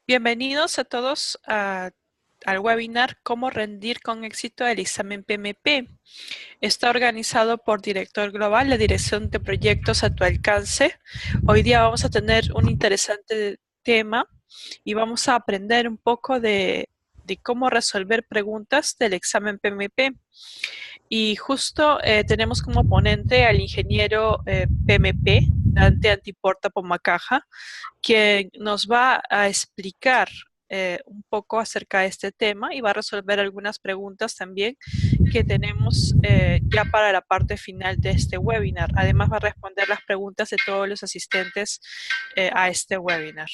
Bienvenidos a todos al webinar Cómo rendir con éxito el examen PMP. Está organizado por Director Global, la Dirección de Proyectos a tu alcance. Hoy día vamos a tener un interesante tema y vamos a aprender un poco de cómo resolver preguntas del examen PMP. Y justo tenemos como ponente al ingeniero PMP, Dante Antiporta Pomacaja, quien nos va a explicar un poco acerca de este tema y va a resolver algunas preguntas también que tenemos ya para la parte final de este webinar. Además va a responder las preguntas de todos los asistentes a este webinar.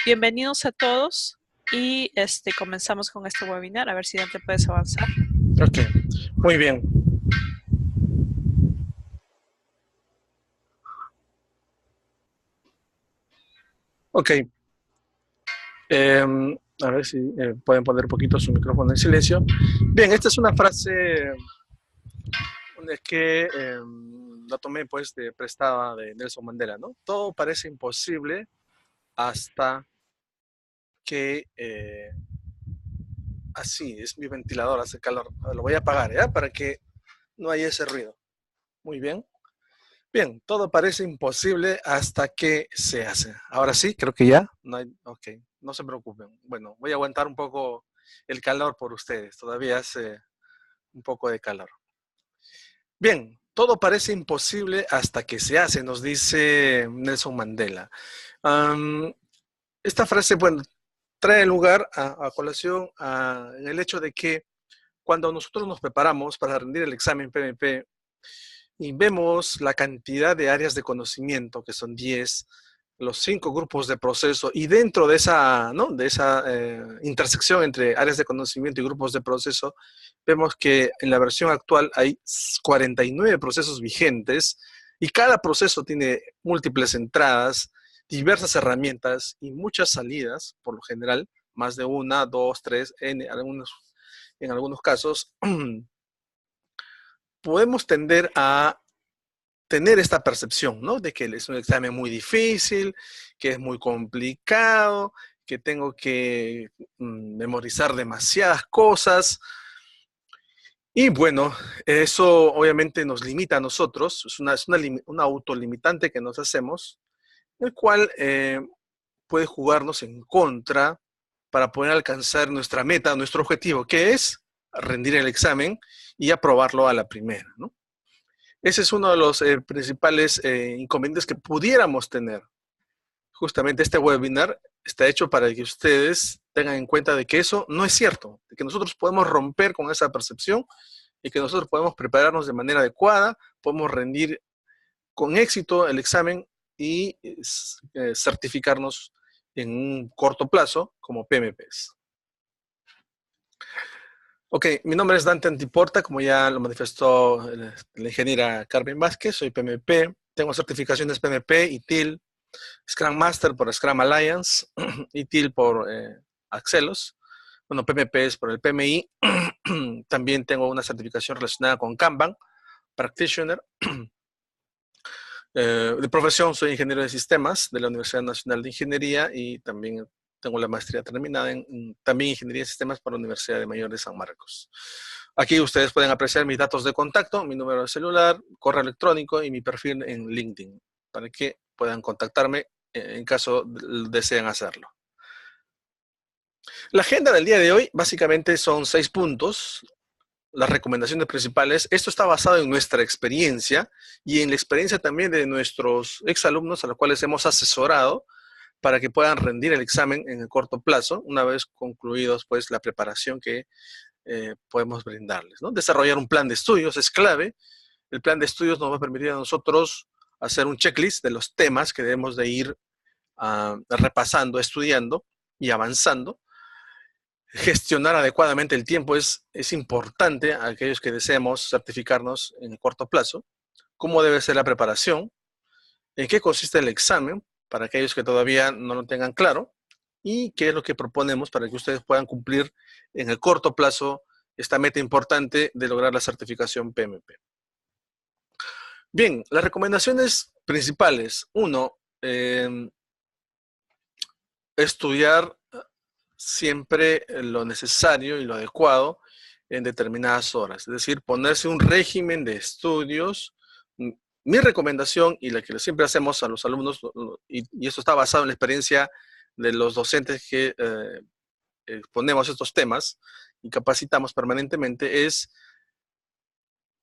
Bienvenidos a todos y comenzamos con este webinar. A ver si Dante puedes avanzar. Ok, muy bien. Ok. A ver si pueden poner un poquito su micrófono en silencio. Bien, esta es una frase que la tomé pues de prestada de Nelson Mandela, ¿no? Todo parece imposible hasta que... así, es mi ventilador, hace calor. Lo voy a apagar, ¿ya? Para que no haya ese ruido. Muy bien. Bien, todo parece imposible hasta que se hace. Ahora sí, creo que ya. No hay, ok, no se preocupen. Bueno, voy a aguantar un poco el calor por ustedes. Todavía hace un poco de calor. Bien, todo parece imposible hasta que se hace, nos dice Nelson Mandela. Esta frase, bueno, trae lugar a colación en el hecho de que cuando nosotros nos preparamos para rendir el examen PMP, y vemos la cantidad de áreas de conocimiento, que son 10, los 5 grupos de proceso, y dentro de esa, ¿no? de esa intersección entre áreas de conocimiento y grupos de proceso, vemos que en la versión actual hay 49 procesos vigentes, y cada proceso tiene múltiples entradas, diversas herramientas y muchas salidas, por lo general, más de una, dos, tres, en algunos casos, podemos tender a tener esta percepción, ¿no? De que es un examen muy difícil, que es muy complicado, que tengo que memorizar demasiadas cosas. Y bueno, eso obviamente nos limita a nosotros, una autolimitante que nos hacemos, el cual puede jugarnos en contra para poder alcanzar nuestra meta, nuestro objetivo, que es rendir el examen y aprobarlo a la primera, ¿no? Ese es uno de los principales inconvenientes que pudiéramos tener. Justamente este webinar está hecho para que ustedes tengan en cuenta de que eso no es cierto, de que nosotros podemos romper con esa percepción y que nosotros podemos prepararnos de manera adecuada, podemos rendir con éxito el examen y certificarnos en un corto plazo como PMPs. Ok, mi nombre es Dante Antiporta, como ya lo manifestó la ingeniera Carmen Vázquez, soy PMP, tengo certificaciones PMP, ITIL, Scrum Master por Scrum Alliance, ITIL por Axelos, bueno, PMP es por el PMI, también tengo una certificación relacionada con Kanban, Practitioner, de profesión soy ingeniero de sistemas de la Universidad Nacional de Ingeniería y también tengo la maestría terminada en también Ingeniería de Sistemas por la Universidad de Mayor de San Marcos. Aquí ustedes pueden apreciar mis datos de contacto, mi número de celular, correo electrónico y mi perfil en LinkedIn para que puedan contactarme en caso desean hacerlo. La agenda del día de hoy básicamente son 6 puntos. Las recomendaciones principales. Esto está basado en nuestra experiencia y en la experiencia también de nuestros exalumnos a los cuales hemos asesorado para que puedan rendir el examen en el corto plazo, una vez concluidos pues la preparación que podemos brindarles, ¿no? Desarrollar un plan de estudios es clave. El plan de estudios nos va a permitir a nosotros hacer un checklist de los temas que debemos de ir repasando, estudiando y avanzando. Gestionar adecuadamente el tiempo es importante a aquellos que deseemos certificarnos en el corto plazo. ¿Cómo debe ser la preparación? ¿En qué consiste el examen? Para aquellos que todavía no lo tengan claro. ¿Y qué es lo que proponemos para que ustedes puedan cumplir en el corto plazo esta meta importante de lograr la certificación PMP? Bien, las recomendaciones principales. Uno, estudiar siempre lo necesario y lo adecuado en determinadas horas. Es decir, ponerse un régimen de estudios. Mi recomendación, y la que siempre hacemos a los alumnos, y esto está basado en la experiencia de los docentes que exponemos estos temas y capacitamos permanentemente, es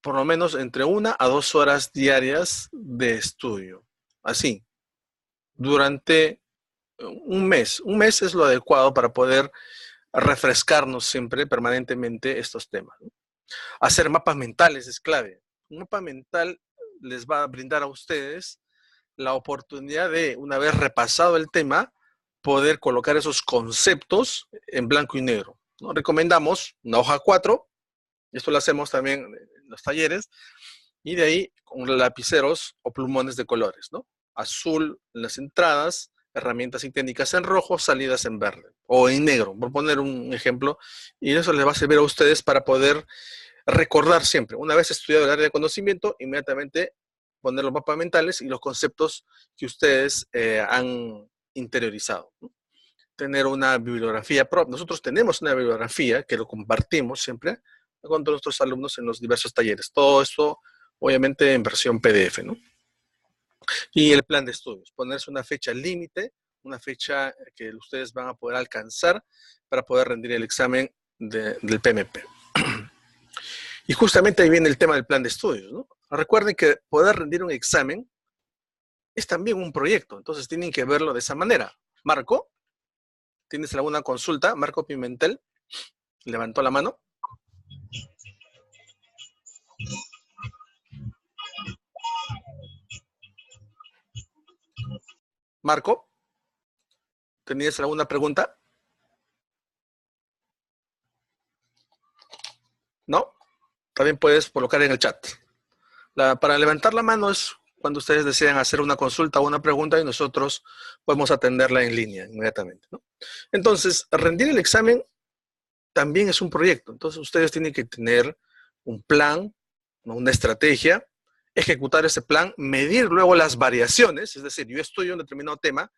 por lo menos entre 1 a 2 horas diarias de estudio. Así, durante un mes. Un mes es lo adecuado para poder refrescarnos siempre, permanentemente, estos temas, ¿no? Hacer mapas mentales es clave. Un mapa mental les va a brindar a ustedes la oportunidad de, una vez repasado el tema, poder colocar esos conceptos en blanco y negro, ¿no? Recomendamos una hoja 4, esto lo hacemos también en los talleres, y de ahí con lapiceros o plumones de colores, ¿no? Azul en las entradas, herramientas y técnicas en rojo, salidas en verde o en negro, por poner un ejemplo, y eso les va a servir a ustedes para poder recordar siempre. Una vez estudiado el área de conocimiento, inmediatamente poner los mapas mentales y los conceptos que ustedes han interiorizado, ¿no? Tener una bibliografía propia. Nosotros tenemos una bibliografía que lo compartimos siempre con todos nuestros alumnos en los diversos talleres. Todo esto, obviamente, en versión PDF, ¿no? Y el plan de estudios, ponerse una fecha límite, una fecha que ustedes van a poder alcanzar para poder rendir el examen del PMP. Y justamente ahí viene el tema del plan de estudios, ¿no? Recuerden que poder rendir un examen es también un proyecto, entonces tienen que verlo de esa manera. Marco, ¿tienes alguna consulta? Marco Pimentel, levantó la mano. Marco, ¿tenías alguna pregunta? ¿No? También puedes colocar en el chat. Para levantar la mano es cuando ustedes desean hacer una consulta o una pregunta y nosotros podemos atenderla en línea inmediatamente, ¿no? Entonces, rendir el examen también es un proyecto. Entonces, ustedes tienen que tener un plan, ¿no? Una estrategia, ejecutar ese plan, medir luego las variaciones, es decir, yo estudio un determinado tema,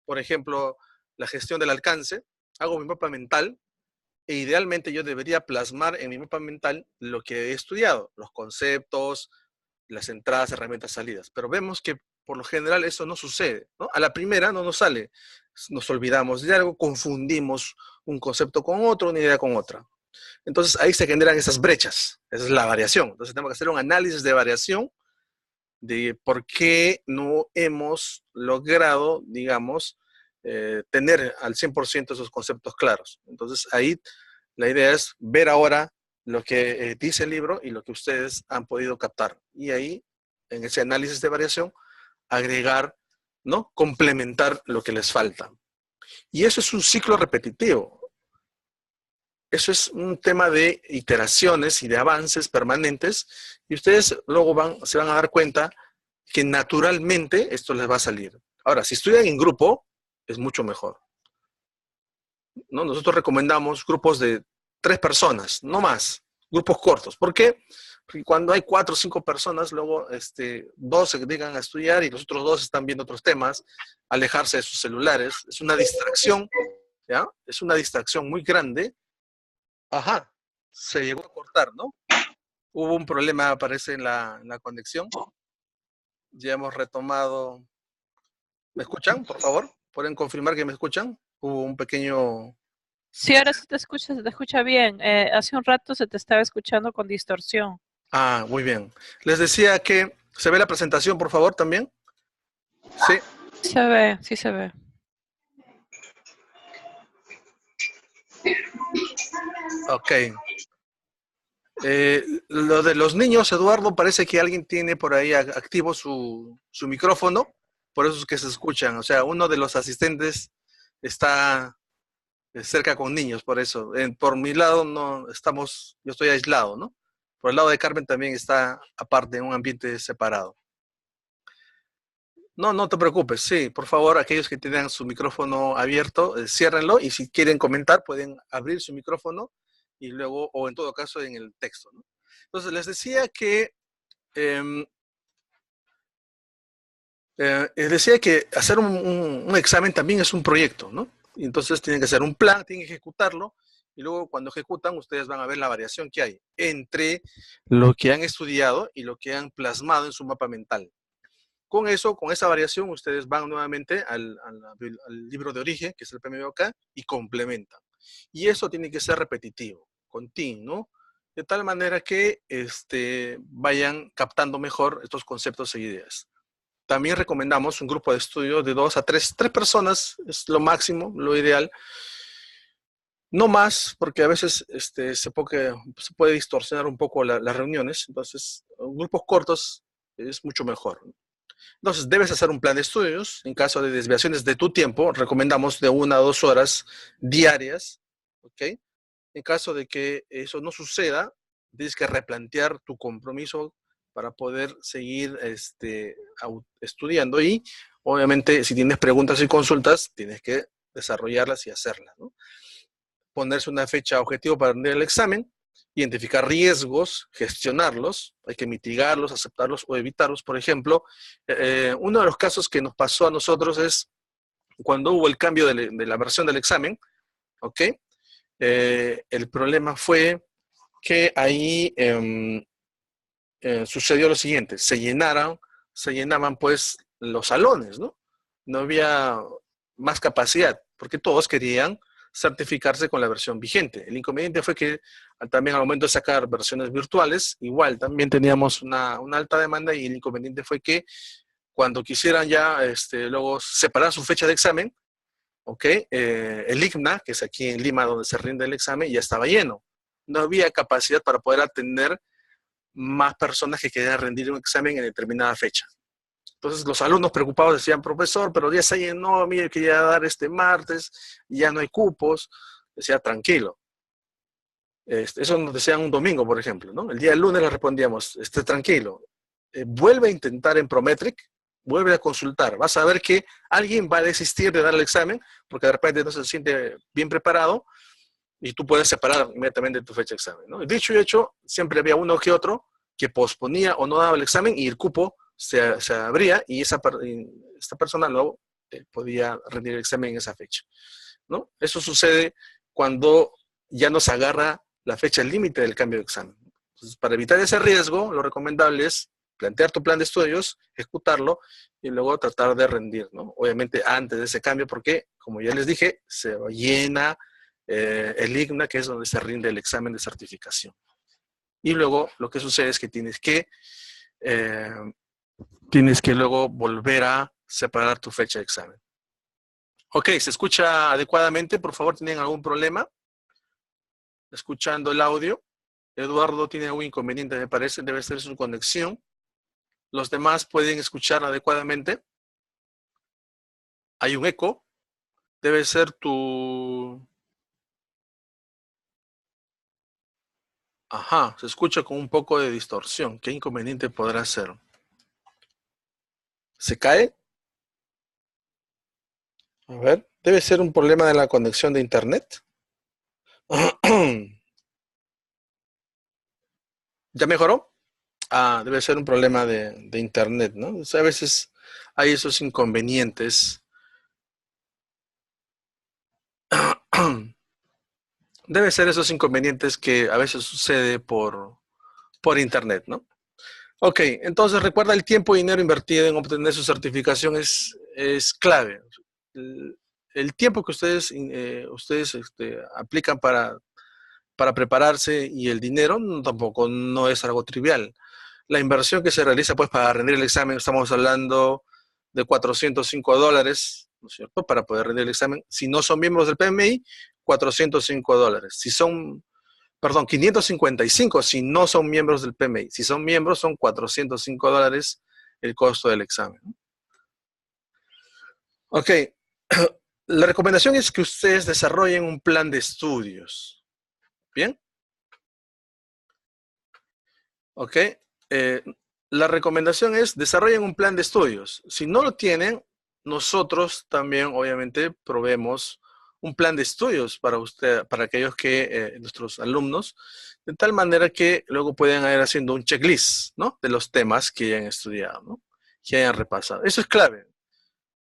por ejemplo, la gestión del alcance, hago mi mapa mental e idealmente yo debería plasmar en mi mapa mental lo que he estudiado, los conceptos, las entradas, herramientas, salidas. Pero vemos que por lo general eso no sucede, ¿no? A la primera no nos sale. Nos olvidamos de algo, confundimos un concepto con otro, una idea con otra. Entonces ahí se generan esas brechas. Esa es la variación. Entonces tenemos que hacer un análisis de variación de por qué no hemos logrado, digamos, tener al 100% esos conceptos claros. Entonces ahí la idea es ver ahora lo que dice el libro y lo que ustedes han podido captar. Y ahí, en ese análisis de variación, agregar, ¿no? Complementar lo que les falta. Y eso es un ciclo repetitivo. Eso es un tema de iteraciones y de avances permanentes. Y ustedes luego se van a dar cuenta que naturalmente esto les va a salir. Ahora, si estudian en grupo, es mucho mejor, ¿no? Nosotros recomendamos grupos de 3 personas, no más, grupos cortos. ¿Por qué? Porque cuando hay 4 o 5 personas, luego 2 se dedican a estudiar y los otros 2 están viendo otros temas, alejarse de sus celulares. Es una distracción, ¿ya? Es una distracción muy grande. Ajá, se llegó a cortar, ¿no? Hubo un problema, parece, en la conexión. Ya hemos retomado. ¿Me escuchan, por favor? ¿Pueden confirmar que me escuchan? Hubo un pequeño... Sí, ahora sí se te escucha bien. Hace un rato se te estaba escuchando con distorsión. Ah, muy bien. Les decía que... ¿Se ve la presentación, por favor, también? Sí. Se ve, sí se ve. Ok. Lo de los niños, Eduardo, parece que alguien tiene por ahí activo su micrófono, por eso es que se escuchan. O sea, uno de los asistentes está cerca con niños, por eso. Por mi lado no estamos, yo estoy aislado, ¿no? Por el lado de Carmen también está aparte, en un ambiente separado. No, no te preocupes, sí, por favor, aquellos que tengan su micrófono abierto, ciérrenlo y si quieren comentar pueden abrir su micrófono y luego, o en todo caso en el texto, ¿no? Entonces les decía que hacer un examen también es un proyecto, ¿no? Y entonces tienen que hacer un plan, tienen que ejecutarlo, y luego cuando ejecutan, ustedes van a ver la variación que hay entre lo que han estudiado y lo que han plasmado en su mapa mental. Con eso, con esa variación, ustedes van nuevamente al libro de origen, que es el PMBOK, y complementan. Y eso tiene que ser repetitivo, continuo, de tal manera que vayan captando mejor estos conceptos e ideas. También recomendamos un grupo de estudio de 2 a 3 personas, es lo máximo, lo ideal. No más, porque a veces se puede distorsionar un poco las reuniones, entonces grupos cortos es mucho mejor. Entonces, debes hacer un plan de estudios. En caso de desviaciones de tu tiempo, recomendamos de 1 a 2 horas diarias, ¿ok? En caso de que eso no suceda, tienes que replantear tu compromiso para poder seguir estudiando y, obviamente, si tienes preguntas y consultas, tienes que desarrollarlas y hacerlas, ¿no? Ponerse una fecha objetivo para rendir el examen, identificar riesgos, gestionarlos, hay que mitigarlos, aceptarlos o evitarlos. Por ejemplo, uno de los casos que nos pasó a nosotros es cuando hubo el cambio de la versión del examen, ¿ok? El problema fue que ahí sucedió lo siguiente, se llenaban pues los salones, ¿no? No había más capacidad, porque todos querían certificarse con la versión vigente. El inconveniente fue que también al momento de sacar versiones virtuales, igual también teníamos una alta demanda y el inconveniente fue que cuando quisieran ya luego separar su fecha de examen, ¿ok? El ICMA, que es aquí en Lima donde se rinde el examen, ya estaba lleno. No había capacidad para poder atender más personas que querían rendir un examen en determinada fecha. Entonces los alumnos preocupados decían, profesor, pero ya se llenó, mire, quería dar este martes, ya no hay cupos. Decía, tranquilo. Eso nos decían un domingo, por ejemplo, ¿no? El día del lunes les respondíamos, esté tranquilo. Vuelve a intentar en Prometric, vuelve a consultar. Vas a ver que alguien va a desistir de dar el examen porque de repente no se siente bien preparado y tú puedes separar inmediatamente tu fecha de examen, ¿no? Dicho y hecho, siempre había uno que otro que posponía o no daba el examen y el cupo se abría y esta persona luego podía rendir el examen en esa fecha, ¿no? Eso sucede cuando ya nos agarra la fecha límite del cambio de examen. Entonces, para evitar ese riesgo, lo recomendable es plantear tu plan de estudios, ejecutarlo y luego tratar de rendir, ¿no? Obviamente antes de ese cambio, porque, como ya les dije, se llena el IGNA, que es donde se rinde el examen de certificación. Y luego lo que sucede es que tienes que luego volver a separar tu fecha de examen. Ok, ¿se escucha adecuadamente? Por favor, ¿tienen algún problema escuchando el audio? Eduardo tiene algún inconveniente, me parece, debe ser su conexión. ¿Los demás pueden escuchar adecuadamente? Hay un eco. Debe ser tu... Ajá, se escucha con un poco de distorsión. ¿Qué inconveniente podrá ser? ¿Se cae? A ver, debe ser un problema de la conexión de internet. ¿Ya mejoró? Ah, debe ser un problema de internet, ¿no? O sea, a veces hay esos inconvenientes. Debe ser esos inconvenientes que a veces sucede por internet, ¿no? Ok, entonces recuerda el tiempo y dinero invertido en obtener su certificación es clave. El tiempo que ustedes aplican para prepararse y el dinero tampoco no es algo trivial. La inversión que se realiza pues para rendir el examen, estamos hablando de $405, ¿no es cierto? Para poder rendir el examen. Si no son miembros del PMI, $405. Si son, perdón, 555 si no son miembros del PMI. Si son miembros, son $405 el costo del examen. Ok, la recomendación es que ustedes desarrollen un plan de estudios. ¿Bien? Ok. La recomendación es desarrollen un plan de estudios. Si no lo tienen, nosotros también obviamente proveemos un plan de estudios para usted, para aquellos que, nuestros alumnos, de tal manera que luego puedan ir haciendo un checklist, ¿no? De los temas que hayan estudiado, ¿no? Que hayan repasado. Eso es clave.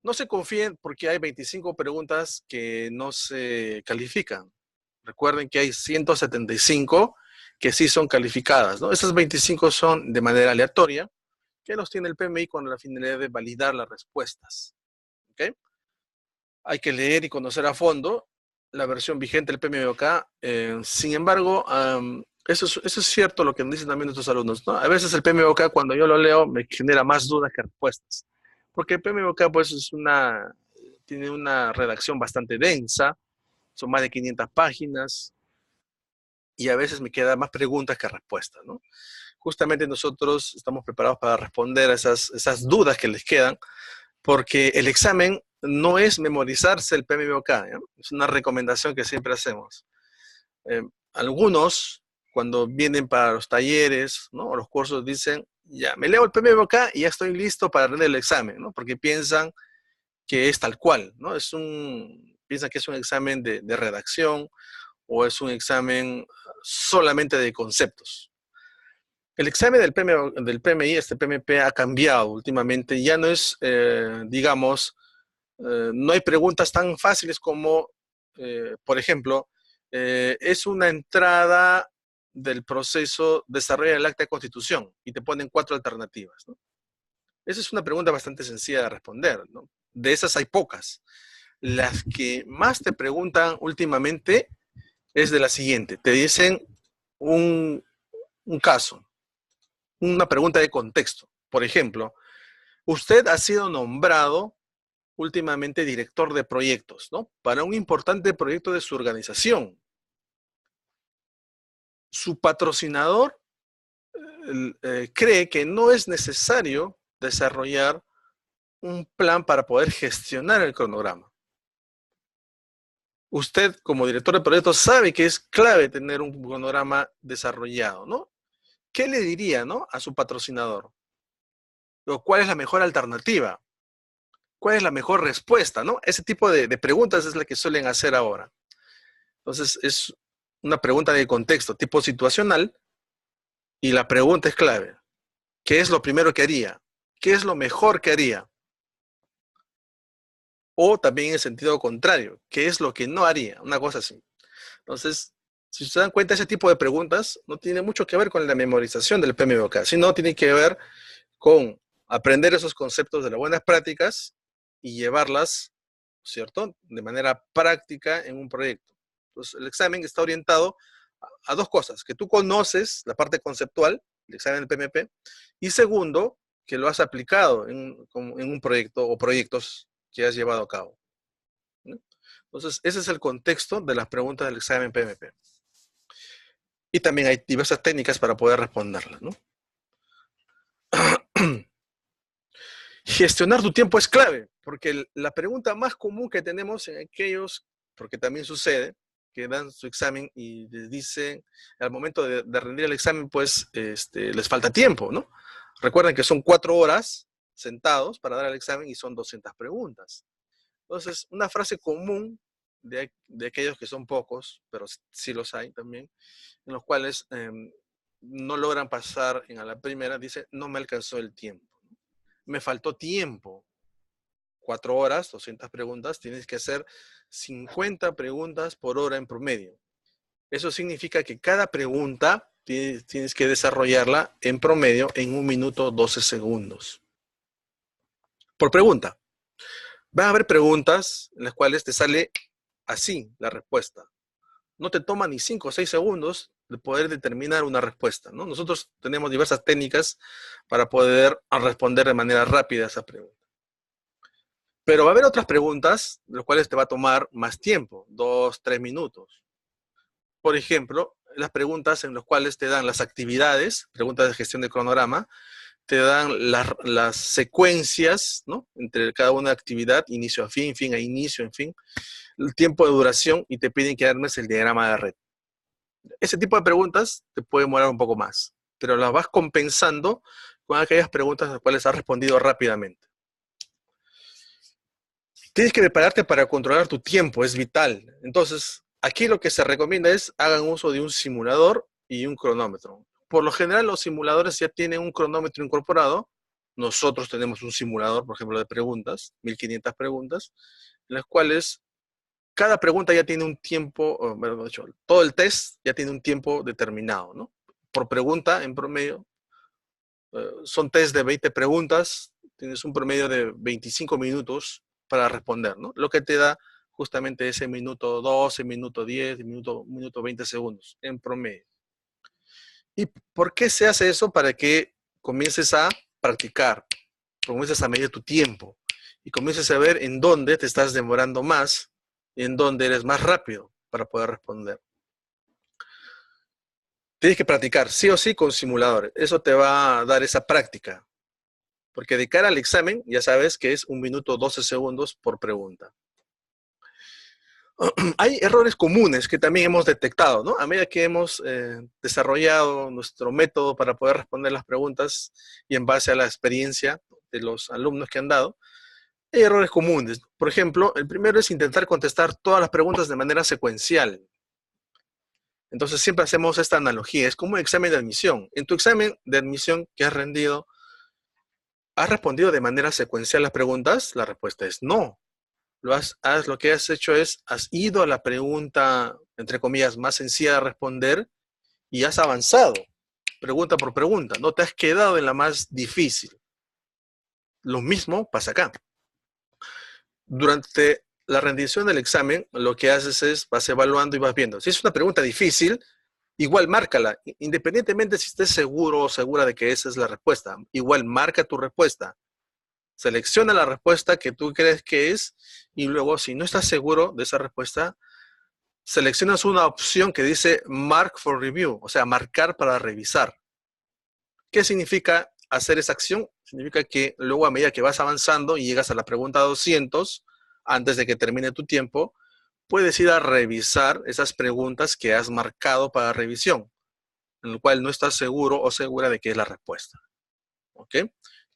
No se confíen porque hay 25 preguntas que no se califican. Recuerden que hay 175 que sí son calificadas, ¿no? Esas 25 son de manera aleatoria, que los tiene el PMI con la finalidad de validar las respuestas. ¿Ok? Hay que leer y conocer a fondo la versión vigente del PMBOK. Sin embargo, eso es cierto lo que dicen también nuestros alumnos, ¿no? A veces el PMBOK, cuando yo lo leo, me genera más dudas que respuestas. Porque el PMBOK, pues, tiene una redacción bastante densa, son más de 500 páginas, y a veces me quedan más preguntas que respuestas, ¿no? Justamente nosotros estamos preparados para responder a esas dudas que les quedan, porque el examen no es memorizarse el PMBOK, ¿eh? Es una recomendación que siempre hacemos. Algunos, cuando vienen para los talleres, ¿no? O los cursos, dicen, ya, me leo el PMBOK y ya estoy listo para rendir el examen, ¿no? Porque piensan que es tal cual, ¿no? Piensan que es un examen de redacción o es un examen solamente de conceptos. El examen del PMI, este PMP, ha cambiado últimamente. Ya no es, digamos, no hay preguntas tan fáciles como, por ejemplo, es una entrada del proceso desarrollo del acta de constitución y te ponen 4 alternativas, ¿no? Esa es una pregunta bastante sencilla de responder, ¿no? De esas hay pocas. Las que más te preguntan últimamente es de la siguiente. Te dicen un caso, una pregunta de contexto. Por ejemplo, usted ha sido nombrado últimamente director de proyectos, ¿no? Para un importante proyecto de su organización. Su patrocinador cree que no es necesario desarrollar un plan para poder gestionar el cronograma. Usted, como director de proyectos, sabe que es clave tener un cronograma desarrollado, ¿no? ¿Qué le diría, ¿no? A su patrocinador? ¿O cuál es la mejor alternativa? ¿Cuál es la mejor respuesta, ¿no? Ese tipo de preguntas es la que suelen hacer ahora. Entonces, es una pregunta de contexto, tipo situacional, y la pregunta es clave. ¿Qué es lo primero que haría? ¿Qué es lo mejor que haría? O también en el sentido contrario, ¿qué es lo que no haría? Una cosa así. Entonces, si se dan cuenta, ese tipo de preguntas no tiene mucho que ver con la memorización del PMBOK, sino tiene que ver con aprender esos conceptos de las buenas prácticas y llevarlas, ¿cierto?, de manera práctica en un proyecto. Entonces, el examen está orientado a dos cosas: que tú conoces la parte conceptual, el examen del PMP, y segundo, que lo has aplicado en un proyecto o proyectos que has llevado a cabo, ¿no? Entonces, ese es el contexto de las preguntas del examen PMP. Y también hay diversas técnicas para poder responderlas, ¿no? Gestionar tu tiempo es clave, porque la pregunta más común que tenemos en aquellos, porque también sucede, que dan su examen y les dicen, al momento de rendir el examen, pues les falta tiempo, ¿no? Recuerden que son 4 horas sentados para dar el examen y son 200 preguntas. Entonces, una frase común de aquellos que son pocos, pero sí los hay también, en los cuales no logran pasar a la primera, dice, no me alcanzó el tiempo. Me faltó tiempo. 4 horas, 200 preguntas, tienes que hacer 50 preguntas por hora en promedio. Eso significa que cada pregunta tienes que desarrollarla en promedio en 1 minuto 12 segundos. Por pregunta. Van a haber preguntas en las cuales te sale así la respuesta. No te toma ni 5 o 6 segundos de poder determinar una respuesta, ¿no? Nosotros tenemos diversas técnicas para poder responder de manera rápida a esa pregunta. Pero va a haber otras preguntas, las cuales te va a tomar más tiempo, 2, 3 minutos. Por ejemplo, las preguntas en las cuales te dan las actividades, preguntas de gestión de cronograma, te dan las secuencias, ¿no?, entre cada una actividad, inicio a fin a inicio, en fin, el tiempo de duración, y te piden que armes el diagrama de red. Ese tipo de preguntas te puede demorar un poco más, pero las vas compensando con aquellas preguntas a las cuales has respondido rápidamente. Tienes que prepararte para controlar tu tiempo, es vital. Entonces, aquí lo que se recomienda es hagan uso de un simulador y un cronómetro. Por lo general, los simuladores ya tienen un cronómetro incorporado, nosotros tenemos un simulador, por ejemplo, de preguntas, 1500 preguntas, en las cuales cada pregunta ya tiene un tiempo, o mejor dicho, todo el test ya tiene un tiempo determinado, ¿no? Por pregunta, en promedio, son test de 20 preguntas, tienes un promedio de 25 minutos para responder, ¿no? Lo que te da justamente ese minuto 12, minuto 10, minuto 20 segundos, en promedio. ¿Y por qué se hace eso? Para que comiences a practicar, comiences a medir tu tiempo y comiences a ver en dónde te estás demorando más y en dónde eres más rápido para poder responder. Tienes que practicar sí o sí con simuladores. Eso te va a dar esa práctica. Porque de cara al examen, ya sabes que es 1 minuto 12 segundos por pregunta. Hay errores comunes que también hemos detectado, ¿no? A medida que hemos desarrollado nuestro método para poder responder las preguntas y en base a la experiencia de los alumnos que han dado, hay errores comunes. Por ejemplo, el primero es intentar contestar todas las preguntas de manera secuencial. Entonces siempre hacemos esta analogía, es como un examen de admisión. En tu examen de admisión que has rendido, ¿has respondido de manera secuencial las preguntas? La respuesta es no. Lo que has hecho es, has ido a la pregunta, entre comillas, más sencilla de responder y has avanzado, pregunta por pregunta. No te has quedado en la más difícil. Lo mismo pasa acá. Durante la rendición del examen, lo que haces es, vas evaluando y vas viendo. Si es una pregunta difícil, igual márcala, independientemente si estés seguro o segura de que esa es la respuesta. Igual marca tu respuesta. Selecciona la respuesta que tú crees que es y luego, si no estás seguro de esa respuesta, seleccionas una opción que dice Mark for Review, o sea, marcar para revisar. ¿Qué significa hacer esa acción? Significa que luego a medida que vas avanzando y llegas a la pregunta 200, antes de que termine tu tiempo, puedes ir a revisar esas preguntas que has marcado para revisión, en el cual no estás seguro o segura de qué es la respuesta. ¿Ok?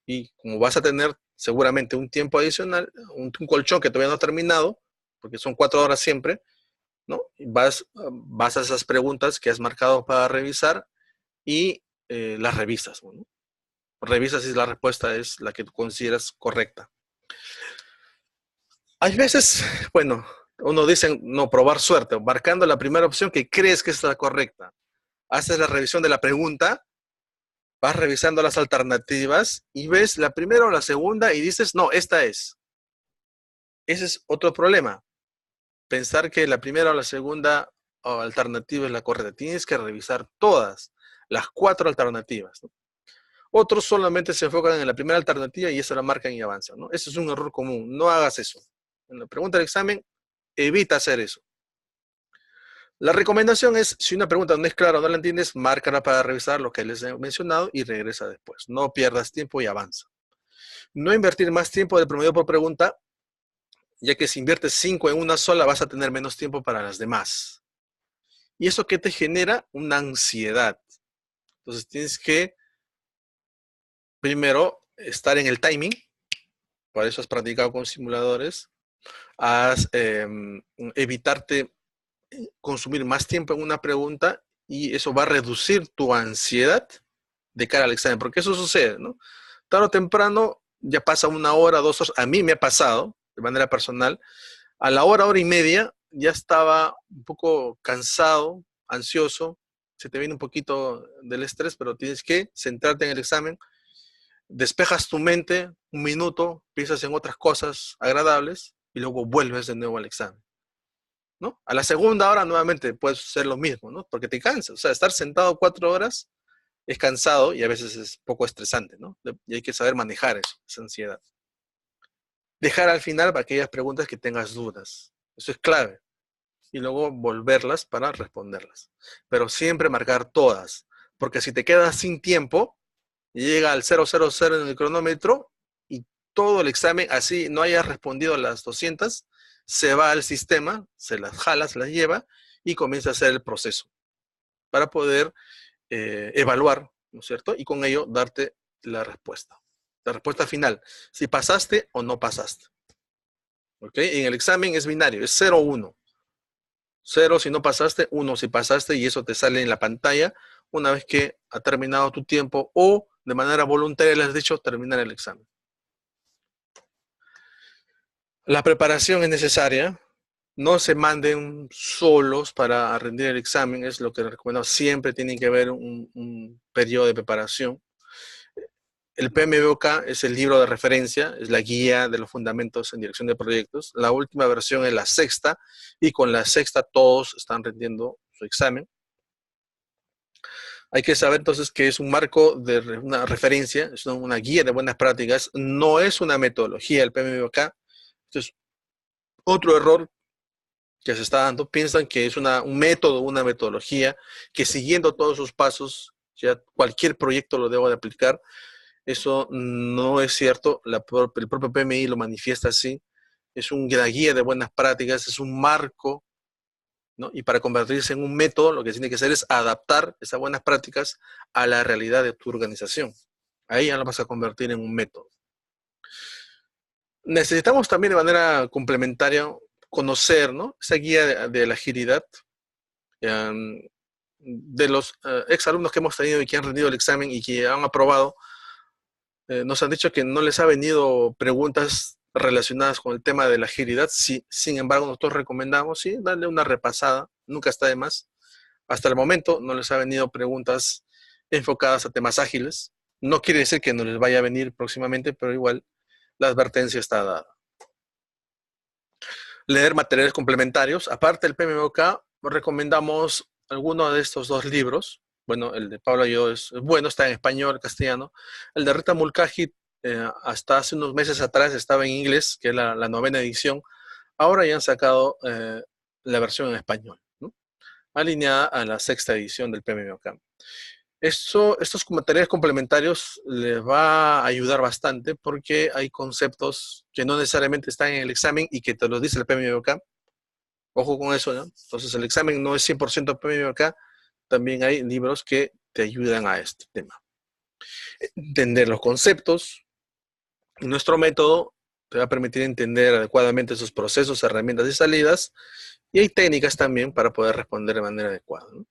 Y como vas a tener seguramente un tiempo adicional, un colchón que todavía no ha terminado, porque son 4 horas siempre, ¿no? Vas a esas preguntas que has marcado para revisar y las revisas, ¿no? Revisas si la respuesta es la que tú consideras correcta. Hay veces, bueno, uno dice, no, probar suerte, marcando la primera opción que crees que es la correcta. Haces la revisión de la pregunta, vas revisando las alternativas y ves la primera o la segunda y dices, no, esta es. Ese es otro problema. Pensar que la primera o la segunda alternativa es la correcta. Tienes que revisar todas, las 4 alternativas, ¿no? Otros solamente se enfocan en la primera alternativa y esa la marcan y avanzan, ¿no? Ese es un error común. No hagas eso. En la pregunta del examen, evita hacer eso. La recomendación es, si una pregunta no es clara o no la entiendes, márcala para revisar lo que les he mencionado y regresa después. No pierdas tiempo y avanza. No invertir más tiempo del promedio por pregunta, ya que si inviertes 5 en una sola, vas a tener menos tiempo para las demás. ¿Y eso qué te genera? Una ansiedad. Entonces tienes que, primero, estar en el timing. Por eso has practicado con simuladores. Has evitarte consumir más tiempo en una pregunta y eso va a reducir tu ansiedad de cara al examen, porque eso sucede, ¿no? Tarde o temprano, ya pasa 1 hora, 2 horas, a mí me ha pasado, de manera personal, a la hora y media, ya estaba un poco cansado, ansioso, se te viene un poquito del estrés, pero tienes que centrarte en el examen, despejas tu mente 1 minuto, piensas en otras cosas agradables y luego vuelves de nuevo al examen, ¿no? A la segunda hora nuevamente puedes hacer lo mismo, ¿no? Porque te cansas, o sea, estar sentado 4 horas es cansado y a veces es poco estresante, ¿no? Y hay que saber manejar eso, esa ansiedad. Dejar al final aquellas preguntas que tengas dudas. Eso es clave. Y luego volverlas para responderlas. Pero siempre marcar todas. Porque si te quedas sin tiempo, llega al 000 en el cronómetro y todo el examen, así no hayas respondido a las 200, se va al sistema, se las jala, se las lleva y comienza a hacer el proceso para poder evaluar, ¿no es cierto? Y con ello darte la respuesta final, si pasaste o no pasaste. ¿Ok? En el examen es binario, es 0 o 1. 0 si no pasaste, 1 si pasaste y eso te sale en la pantalla una vez que ha terminado tu tiempo o de manera voluntaria, les he dicho, terminar el examen. La preparación es necesaria. No se manden solos para rendir el examen, es lo que les recomiendo. Siempre tiene que haber un periodo de preparación. El PMBOK es el libro de referencia, es la guía de los fundamentos en dirección de proyectos. La última versión es la sexta, y con la sexta todos están rindiendo su examen. Hay que saber entonces que es un marco de una referencia, es una guía de buenas prácticas, no es una metodología el PMBOK. Esto es otro error que se está dando. Piensan que es un método, una metodología, que siguiendo todos sus pasos, ya cualquier proyecto lo debo de aplicar. Eso no es cierto. El propio PMI lo manifiesta así. Es una guía de buenas prácticas, es un marco, ¿no? Y para convertirse en un método, lo que tiene que hacer es adaptar esas buenas prácticas a la realidad de tu organización. Ahí ya lo vas a convertir en un método. Necesitamos también de manera complementaria conocer, ¿no?, esa guía de la agilidad. De los exalumnos que hemos tenido y que han rendido el examen y que han aprobado, nos han dicho que no les ha venido preguntas relacionadas con el tema de la agilidad. Sí, sin embargo, nosotros recomendamos, sí, darle una repasada, nunca está de más. Hasta el momento no les ha venido preguntas enfocadas a temas ágiles. No quiere decir que no les vaya a venir próximamente, pero igual la advertencia está dada. Leer materiales complementarios. Aparte del PMBOK, recomendamos alguno de estos dos libros. Bueno, el de Pablo y yo es bueno, está en español, castellano. El de Rita Mulcahy, hasta hace unos meses atrás estaba en inglés, que es la 9ª edición. Ahora ya han sacado la versión en español, ¿no?, alineada a la 6ª edición del PMBOK. Estos materiales complementarios les va a ayudar bastante porque hay conceptos que no necesariamente están en el examen y que te los dice el PMBOK. Ojo con eso, ¿no? Entonces el examen no es 100% PMBOK, también hay libros que te ayudan a este tema. Entender los conceptos. Nuestro método te va a permitir entender adecuadamente esos procesos, herramientas y salidas, y hay técnicas también para poder responder de manera adecuada, ¿no?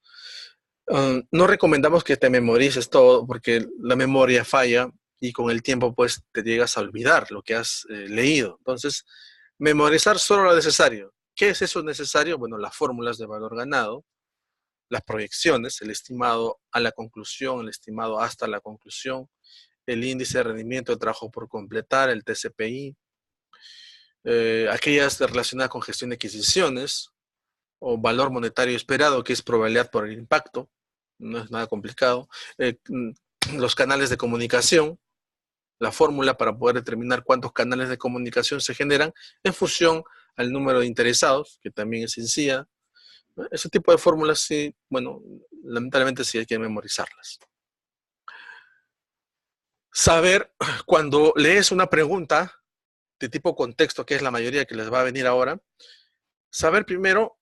No recomendamos que te memorices todo porque la memoria falla y con el tiempo pues te llegas a olvidar lo que has leído. Entonces, memorizar solo lo necesario. ¿Qué es eso necesario? Bueno, las fórmulas de valor ganado, las proyecciones, el estimado a la conclusión, el estimado hasta la conclusión, el índice de rendimiento de trabajo por completar, el TCPI, aquellas relacionadas con gestión de adquisiciones, o valor monetario esperado, que es probabilidad por el impacto. No es nada complicado. Los canales de comunicación, la fórmula para poder determinar cuántos canales de comunicación se generan en función al número de interesados, que también es sencilla. Ese tipo de fórmulas, sí, bueno, lamentablemente sí hay que memorizarlas. Saber, cuando lees una pregunta de tipo contexto, que es la mayoría que les va a venir ahora, saber primero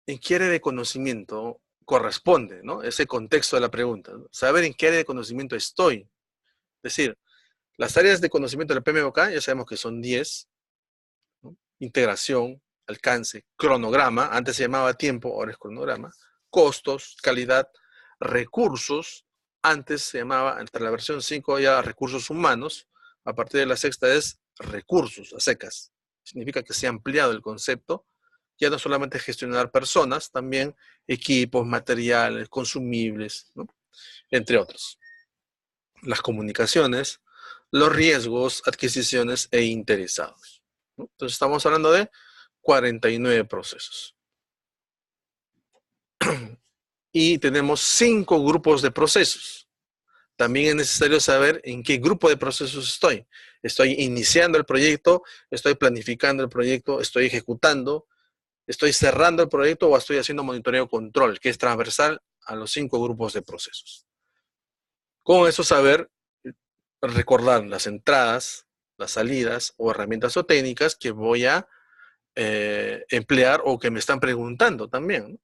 en qué área de conocimiento corresponde, ¿no?, ese contexto de la pregunta, ¿no? Saber en qué área de conocimiento estoy. Es decir, las áreas de conocimiento del PMBOK ya sabemos que son 10, ¿no? Integración, alcance, cronograma, antes se llamaba tiempo, ahora es cronograma, costos, calidad, recursos, antes se llamaba, entre la versión 5 ya recursos humanos, a partir de la 6ª es recursos, a secas. Significa que se ha ampliado el concepto. Ya no solamente gestionar personas, también equipos, materiales, consumibles, ¿no?, entre otros. Las comunicaciones, los riesgos, adquisiciones e interesados, ¿no? Entonces estamos hablando de 49 procesos. Y tenemos 5 grupos de procesos. También es necesario saber en qué grupo de procesos estoy. Estoy iniciando el proyecto, estoy planificando el proyecto, estoy ejecutando, estoy cerrando el proyecto o estoy haciendo monitoreo control, que es transversal a los 5 grupos de procesos. Con eso saber recordar las entradas, las salidas o herramientas o técnicas que voy a emplear o que me están preguntando también, ¿no?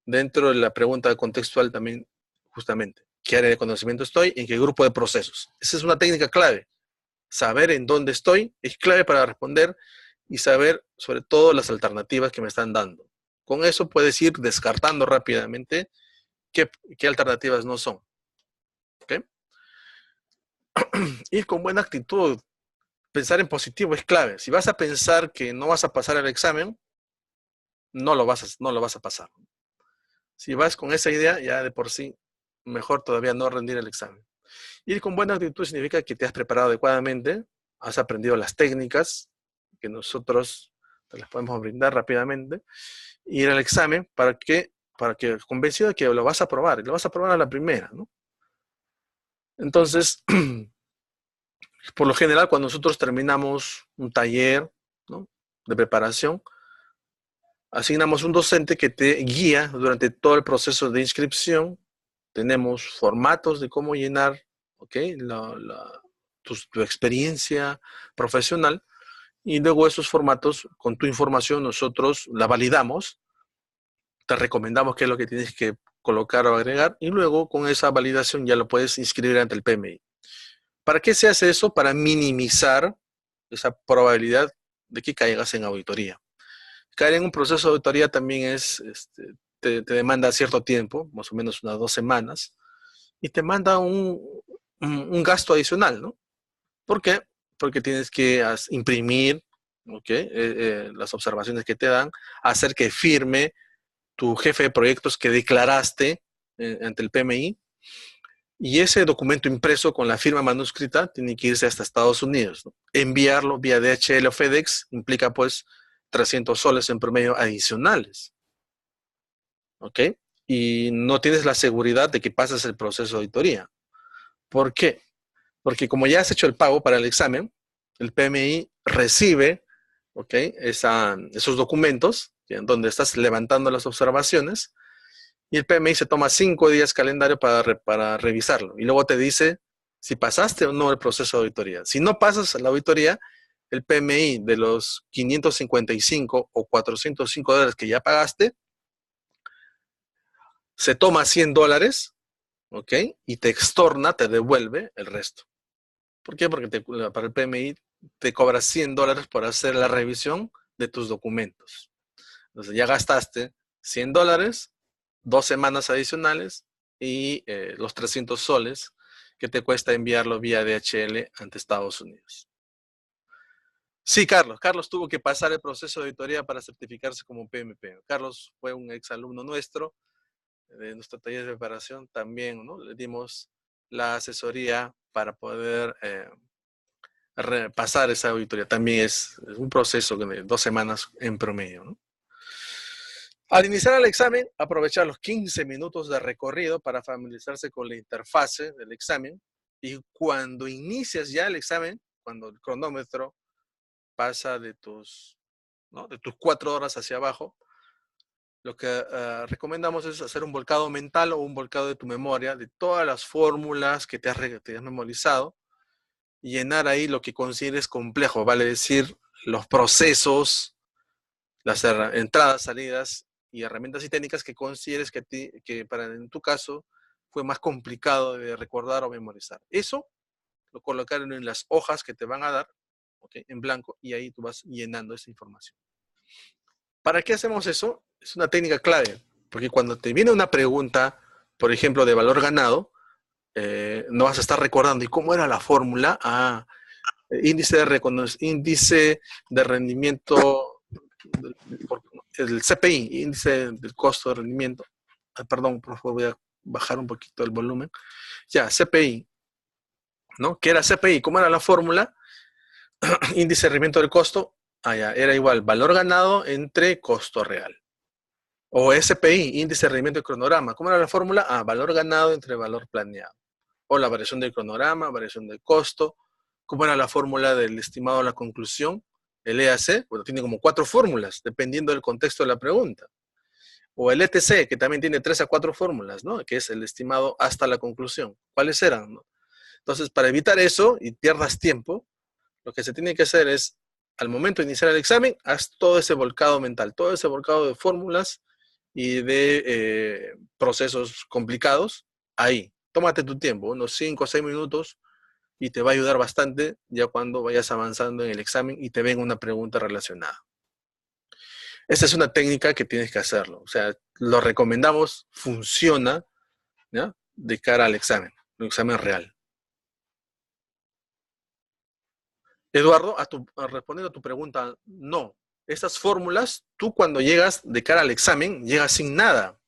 Dentro de la pregunta contextual también, justamente, ¿qué área de conocimiento estoy? ¿En qué grupo de procesos? Esa es una técnica clave. Saber en dónde estoy es clave para responder y saber sobre todo las alternativas que me están dando. Con eso puedes ir descartando rápidamente qué alternativas no son. ¿Okay? Ir con buena actitud, pensar en positivo es clave. Si vas a pensar que no vas a pasar el examen, no lo vas a pasar. Si vas con esa idea, ya de por sí, mejor todavía no rendir el examen. Ir con buena actitud significa que te has preparado adecuadamente, has aprendido las técnicas que nosotros te las podemos brindar rápidamente, ir al examen para que convencido de que lo vas a aprobar, y lo vas a aprobar a la primera, ¿no? Entonces, por lo general, cuando nosotros terminamos un taller, ¿no?, de preparación, asignamos un docente que te guía durante todo el proceso de inscripción. Tenemos formatos de cómo llenar, ¿ok?, tu experiencia profesional, y luego esos formatos, con tu información, nosotros la validamos, te recomendamos qué es lo que tienes que colocar o agregar, y luego con esa validación ya lo puedes inscribir ante el PMI. ¿Para qué se hace eso? Para minimizar esa probabilidad de que caigas en auditoría. Caer en un proceso de auditoría también te demanda cierto tiempo, más o menos unas 2 semanas, y te manda un gasto adicional, ¿no? ¿Por qué? Porque tienes que imprimir, ¿okay?, las observaciones que te dan, hacer que firme tu jefe de proyectos que declaraste ante el PMI, y ese documento impreso con la firma manuscrita tiene que irse hasta Estados Unidos, ¿no? Enviarlo vía DHL o FedEx implica pues 300 soles en promedio adicionales, ¿ok? Y no tienes la seguridad de que pasas el proceso de auditoría. ¿Por qué? Porque como ya has hecho el pago para el examen, el PMI recibe, ¿ok?, esos documentos donde estás levantando las observaciones, y el PMI se toma 5 días calendario para revisarlo. Y luego te dice si pasaste o no el proceso de auditoría. Si no pasas la auditoría, el PMI de los 555 o 405 dólares que ya pagaste, se toma 100 dólares, ¿ok?, y te extorna, te devuelve el resto. ¿Por qué? Porque para el PMI te cobra 100 dólares por hacer la revisión de tus documentos. Entonces ya gastaste 100 dólares, 2 semanas adicionales y los 300 soles que te cuesta enviarlo vía DHL ante Estados Unidos. Sí, Carlos. Carlos tuvo que pasar el proceso de auditoría para certificarse como PMP. Carlos fue un exalumno nuestro, de nuestro taller de preparación. También, ¿no?, le dimos la asesoría para poder pasar esa auditoría. También es un proceso de 2 semanas en promedio, ¿no? Al iniciar el examen, aprovechar los 15 minutos de recorrido para familiarizarse con la interfase del examen, y cuando inicias ya el examen, cuando el cronómetro pasa ¿no?, de tus 4 horas hacia abajo, lo que recomendamos es hacer un volcado mental o un volcado de tu memoria de todas las fórmulas que te has memorizado, y llenar ahí lo que consideres complejo, vale decir, los procesos, las entradas, salidas y herramientas y técnicas que consideres que en tu caso fue más complicado de recordar o memorizar. Eso lo colocaron en las hojas que te van a dar, ¿okay?, en blanco, y ahí tú vas llenando esa información. ¿Para qué hacemos eso? Es una técnica clave, porque cuando te viene una pregunta, por ejemplo, de valor ganado, no vas a estar recordando, ¿y cómo era la fórmula? Índice de rendimiento, el CPI, índice del costo de rendimiento. Perdón, por favor, voy a bajar un poquito el volumen. Ya, CPI, ¿no? ¿Qué era CPI? ¿Cómo era la fórmula? Índice de rendimiento del costo, ya, era igual valor ganado entre costo real. O SPI, índice de rendimiento del cronograma. ¿Cómo era la fórmula? Valor ganado entre valor planeado. O la variación del cronograma, variación del costo. ¿Cómo era la fórmula del estimado a la conclusión? El EAC, bueno, tiene como 4 fórmulas, dependiendo del contexto de la pregunta. O el ETC, que también tiene 3 a 4 fórmulas, ¿no?, que es el estimado hasta la conclusión. ¿Cuáles eran, no? Entonces, para evitar eso y pierdas tiempo, lo que se tiene que hacer es, al momento de iniciar el examen, haz todo ese volcado mental, todo ese volcado de fórmulas y de procesos complicados ahí. Tómate tu tiempo, unos 5 o 6 minutos, y te va a ayudar bastante ya cuando vayas avanzando en el examen y te venga una pregunta relacionada. Esta es una técnica que tienes que hacerlo. O sea, lo recomendamos, funciona, ¿ya?, de cara al examen, un examen real. Eduardo, respondiendo a tu pregunta, no. Estas fórmulas, tú cuando llegas de cara al examen, llegas sin nada.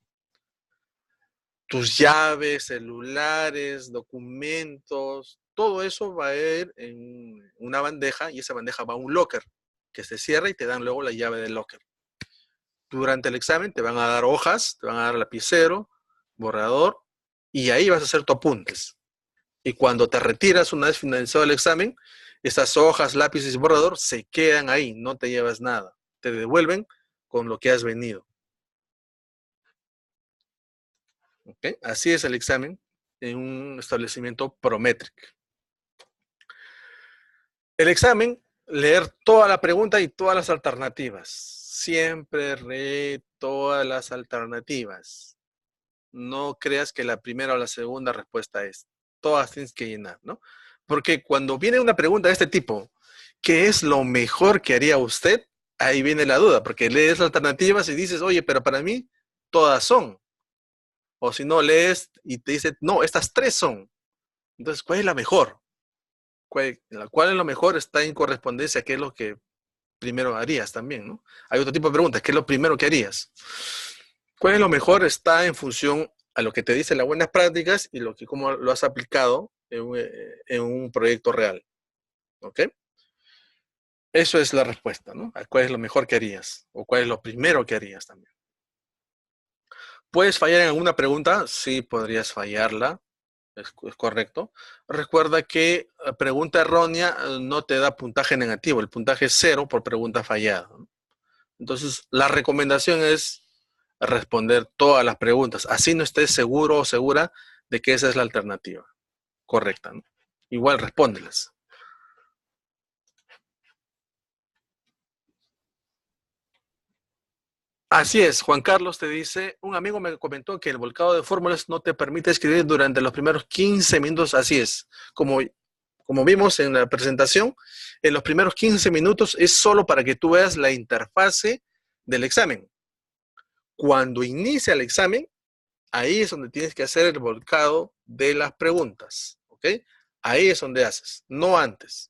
Tus llaves, celulares, documentos, todo eso va a ir en una bandeja y esa bandeja va a un locker que se cierra y te dan luego la llave del locker. Durante el examen te van a dar hojas, te van a dar lapicero, borrador y ahí vas a hacer tus apuntes. Y cuando te retiras una vez finalizado el examen, esas hojas, lápices y borrador se quedan ahí, no te llevas nada. Te devuelven con lo que has venido. ¿Okay? Así es el examen en un establecimiento Prometric. El examen, leer toda la pregunta y todas las alternativas. Siempre lee todas las alternativas. No creas que la primera o la segunda respuesta es. Todas tienes que llenar, ¿no? Porque cuando viene una pregunta de este tipo, ¿qué es lo mejor que haría usted? Ahí viene la duda, porque lees alternativas y dices, oye, pero para mí todas son. O si no, lees y te dice, no, estas tres son. Entonces, ¿cuál es la mejor? ¿Cuál es lo mejor? Está en correspondencia a qué es lo que primero harías también, ¿no? Hay otro tipo de preguntas, ¿qué es lo primero que harías? ¿Cuál es lo mejor? Está en función a lo que te dicen las buenas prácticas y cómo lo has aplicado en un proyecto real. ¿Ok? Eso es la respuesta, ¿no? ¿Cuál es lo mejor que harías? O cuál es lo primero que harías también. ¿Puedes fallar en alguna pregunta? Sí, podrías fallarla. Es correcto. Recuerda que pregunta errónea no te da puntaje negativo. El puntaje es 0 por pregunta fallada. Entonces, la recomendación es responder todas las preguntas. Así no estés seguro o segura de que esa es la alternativa correcta, ¿no? Igual respóndelas. Así es, Juan Carlos te dice, un amigo me comentó que el volcado de fórmulas no te permite escribir durante los primeros 15 minutos. Así es, como vimos en la presentación, en los primeros 15 minutos es solo para que tú veas la interfase del examen. Cuando inicia el examen, ahí es donde tienes que hacer el volcado de las preguntas, ¿ok? Ahí es donde haces, no antes.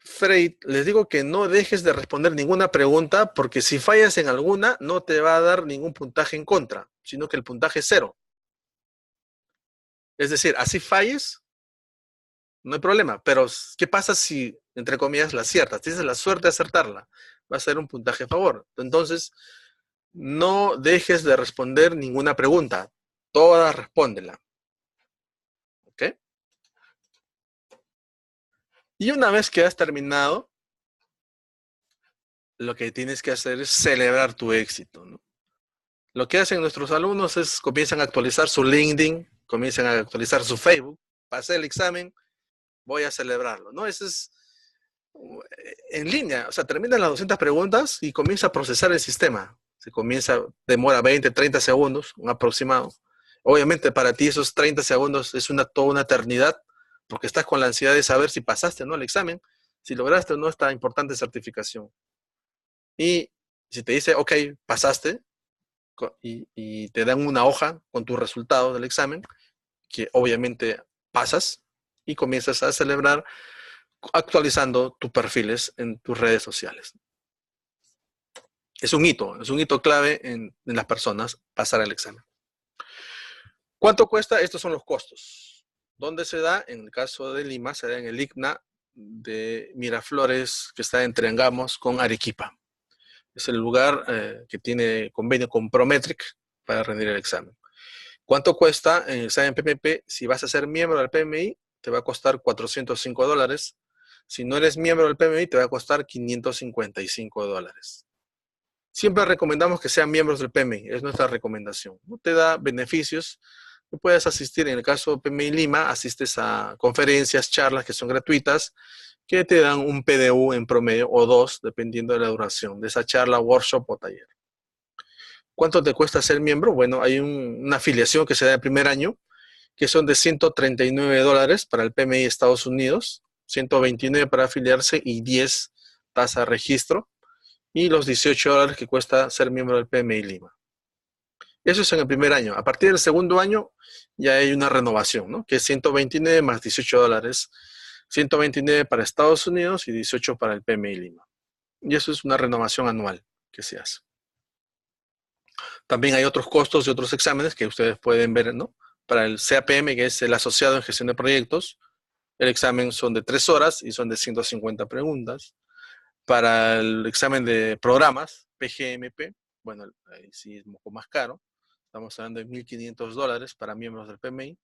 Frey, les digo que no dejes de responder ninguna pregunta porque si fallas en alguna no te va a dar ningún puntaje en contra, sino que el puntaje es 0. Es decir, así falles, no hay problema, pero ¿qué pasa si, entre comillas, la aciertas? Tienes la suerte de acertarla, va a ser un puntaje a favor. Entonces, no dejes de responder ninguna pregunta, todas respóndela. ¿Ok? Y una vez que has terminado, lo que tienes que hacer es celebrar tu éxito, ¿no? Lo que hacen nuestros alumnos es comienzan a actualizar su LinkedIn, comienzan a actualizar su Facebook, pasé el examen, voy a celebrarlo, ¿no? Eso es en línea, o sea, terminan las 200 preguntas y comienza a procesar el sistema. Demora 20, 30 segundos, un aproximado. Obviamente para ti esos 30 segundos es toda una eternidad, porque estás con la ansiedad de saber si pasaste o no el examen, si lograste o no esta importante certificación. Y si te dice, ok, pasaste, y te dan una hoja con tus resultados del examen, que obviamente pasas y comienzas a celebrar actualizando tus perfiles en tus redes sociales. Es un hito clave en las personas pasar el examen. ¿Cuánto cuesta? Estos son los costos. ¿Dónde se da? En el caso de Lima, se da en el ICNA de Miraflores, que está entre Angamos con Arequipa. Es el lugar que tiene convenio con Prometric para rendir el examen. ¿Cuánto cuesta en el examen PMP? Si vas a ser miembro del PMI, te va a costar $405. Si no eres miembro del PMI, te va a costar $555. Siempre recomendamos que sean miembros del PMI, es nuestra recomendación. ¿No? Te da beneficios. Puedes asistir, en el caso de PMI Lima, asistes a conferencias, charlas que son gratuitas, que te dan un PDU en promedio o 2, dependiendo de la duración de esa charla, workshop o taller. ¿Cuánto te cuesta ser miembro? Bueno, hay una afiliación que se da el primer año, que son de $139 para el PMI Estados Unidos, 129 para afiliarse y 10 tasa de registro, y los $18 que cuesta ser miembro del PMI Lima. Eso es en el primer año. A partir del segundo año ya hay una renovación, ¿no? Que es 129 más $18. 129 para Estados Unidos y 18 para el PMI Lima. Y eso es una renovación anual que se hace. También hay otros costos y otros exámenes que ustedes pueden ver, ¿no? Para el CAPM, que es el asociado en gestión de proyectos, el examen son de 3 horas y son de 150 preguntas. Para el examen de programas, PGMP, bueno, ahí sí es un poco más caro. Estamos hablando de $1,500 para miembros del PMI.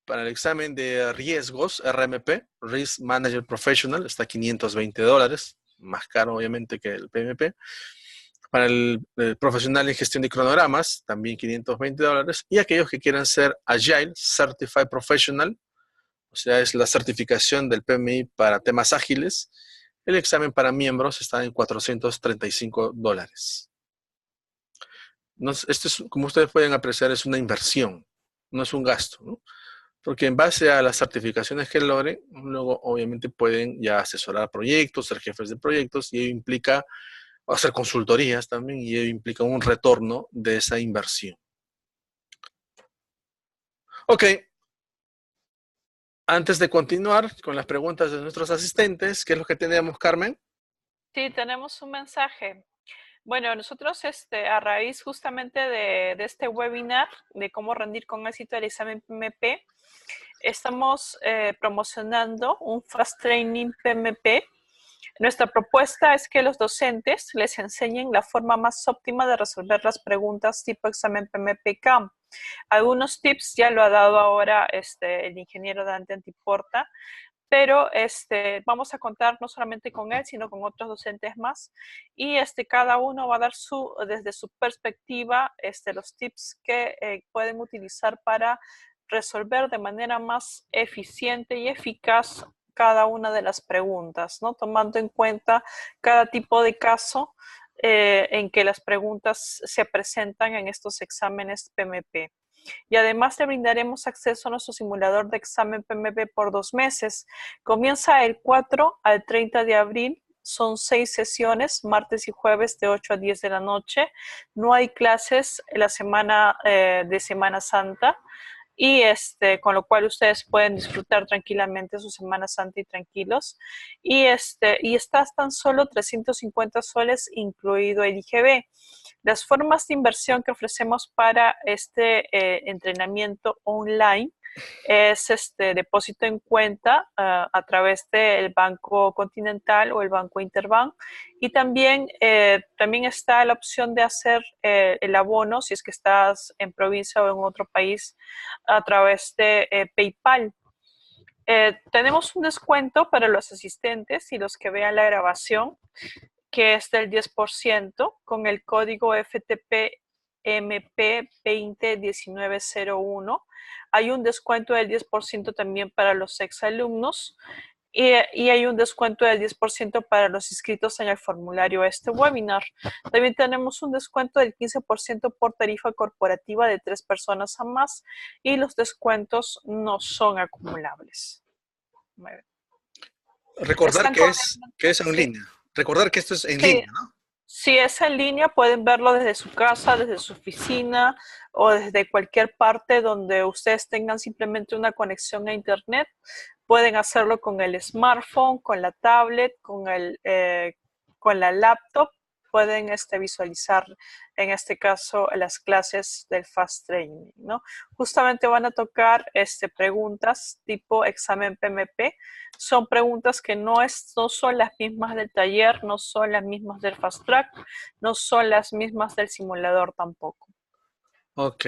Para el examen de riesgos, RMP, Risk Manager Professional, está $520, más caro obviamente que el PMP. Para el profesional en gestión de cronogramas, también $520. Y aquellos que quieran ser Agile Certified Professional, o sea, es la certificación del PMI para temas ágiles, el examen para miembros está en $435. Esto es, como ustedes pueden apreciar, es una inversión, no es un gasto, ¿no? Porque en base a las certificaciones que logren, luego obviamente pueden ya asesorar proyectos, ser jefes de proyectos, y ello implica hacer consultorías también, y ello implica un retorno de esa inversión. Ok, antes de continuar con las preguntas de nuestros asistentes, ¿qué es lo que tenemos, Carmen? Sí, tenemos un mensaje. Bueno, nosotros a raíz justamente de este webinar de cómo rendir con éxito el examen PMP, estamos promocionando un Fast Training PMP. Nuestra propuesta es que los docentes les enseñen la forma más óptima de resolver las preguntas tipo examen PMP-CAM. Algunos tips ya lo ha dado ahora el ingeniero Dante Antiporta, pero vamos a contar no solamente con él, sino con otros docentes más, y cada uno va a dar desde su perspectiva los tips que pueden utilizar para resolver de manera más eficiente y eficaz cada una de las preguntas, ¿no? Tomando en cuenta cada tipo de caso en que las preguntas se presentan en estos exámenes PMP. Y además le brindaremos acceso a nuestro simulador de examen PMP por 2 meses. Comienza el 4 al 30 de abril. Son 6 sesiones, martes y jueves de 8 a 10 de la noche. No hay clases en la semana de Semana Santa. Y con lo cual ustedes pueden disfrutar tranquilamente su Semana Santa y tranquilos. Y está tan solo 350 soles, incluido el IGB. Las formas de inversión que ofrecemos para entrenamiento online es depósito en cuenta a través del Banco Continental o el Banco Interbank, y también está la opción de hacer el abono si es que estás en provincia o en otro país a través de PayPal. Tenemos un descuento para los asistentes y los que vean la grabación, que es del 10% con el código FTP MP201901. Hay un descuento del 10% también para los exalumnos y hay un descuento del 10% para los inscritos en el formulario este webinar. También tenemos un descuento del 15% por tarifa corporativa de 3 personas a más, y los descuentos no son acumulables. Recordar que es en sí, línea. Recordar que esto es en sí. línea, ¿no? Si es en línea, pueden verlo desde su casa, desde su oficina o desde cualquier parte donde ustedes tengan simplemente una conexión a internet. Pueden hacerlo con el smartphone, con la tablet, con la laptop. Pueden visualizar, en este caso, las clases del Fast Training, ¿no? Justamente van a tocar preguntas tipo examen PMP. Son preguntas que no son las mismas del taller, no son las mismas del Fast Track, no son las mismas del simulador tampoco. Ok.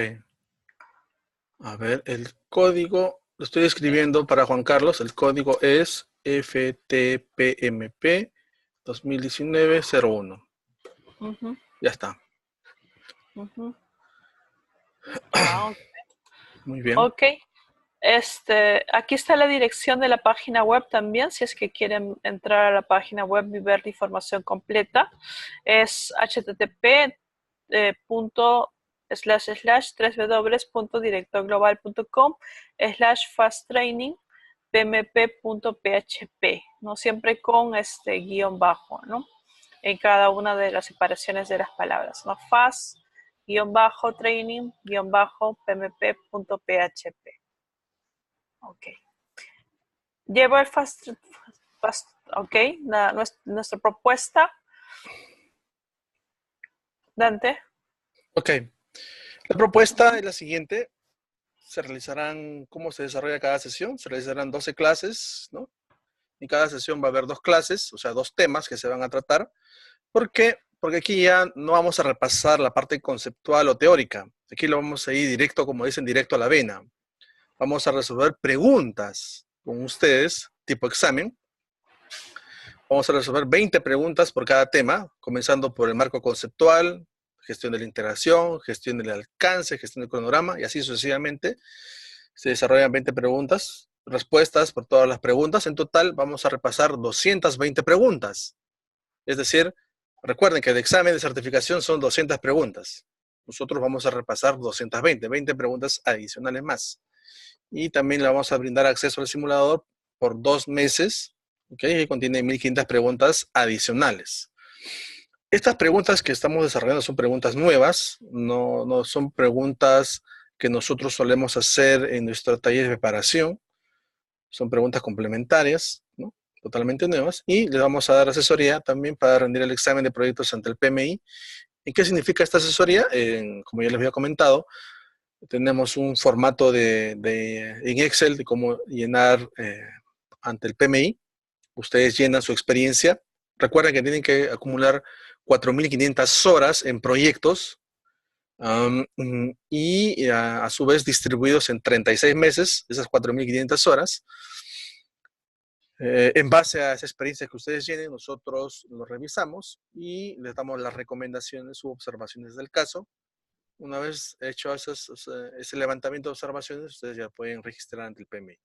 A ver, el código, lo estoy escribiendo para Juan Carlos, el código es FTPMP 2019-01. Uh-huh. Ya está. Uh-huh. Okay. Muy bien. Ok. Aquí está la dirección de la página web también, si es que quieren entrar a la página web y ver la información completa. Es http://www.directorglobal.com/fasttraining pmp.php, ¿no? Siempre con guión bajo, ¿no? En cada una de las separaciones de las palabras, ¿no? Fast training-pmp.php. Ok. Llevo el ok, nuestra propuesta. Dante. Ok. La propuesta es la siguiente. Se realizarán, ¿cómo se desarrolla cada sesión? Se realizarán 12 clases, ¿no? En cada sesión va a haber 2 clases, o sea, 2 temas que se van a tratar. ¿Por qué? Porque aquí ya no vamos a repasar la parte conceptual o teórica. Aquí lo vamos a ir directo, como dicen, directo a la vena. Vamos a resolver preguntas con ustedes, tipo examen. Vamos a resolver 20 preguntas por cada tema, comenzando por el marco conceptual, gestión de la integración, gestión del alcance, gestión del cronograma, y así sucesivamente. Se desarrollan 20 preguntas, respuestas por todas las preguntas. En total vamos a repasar 220 preguntas. Es decir, recuerden que el examen de certificación son 200 preguntas. Nosotros vamos a repasar 20 preguntas adicionales más. Y también le vamos a brindar acceso al simulador por 2 meses, ¿okay? Que contiene 1500 preguntas adicionales. Estas preguntas que estamos desarrollando son preguntas nuevas, no son preguntas que nosotros solemos hacer en nuestro taller de preparación. Son preguntas complementarias, ¿no? Totalmente nuevas, y les vamos a dar asesoría también para rendir el examen de proyectos ante el PMI. ¿Y qué significa esta asesoría? Como ya les había comentado, tenemos un formato en Excel de cómo llenar ante el PMI. Ustedes llenan su experiencia. Recuerden que tienen que acumular 4.500 horas en proyectos y a su vez distribuidos en 36 meses, esas 4.500 horas. En base a esa experiencia que ustedes tienen, nosotros lo revisamos y les damos las recomendaciones u observaciones del caso. Una vez hecho ese levantamiento de observaciones, ustedes ya pueden registrar ante el PMI.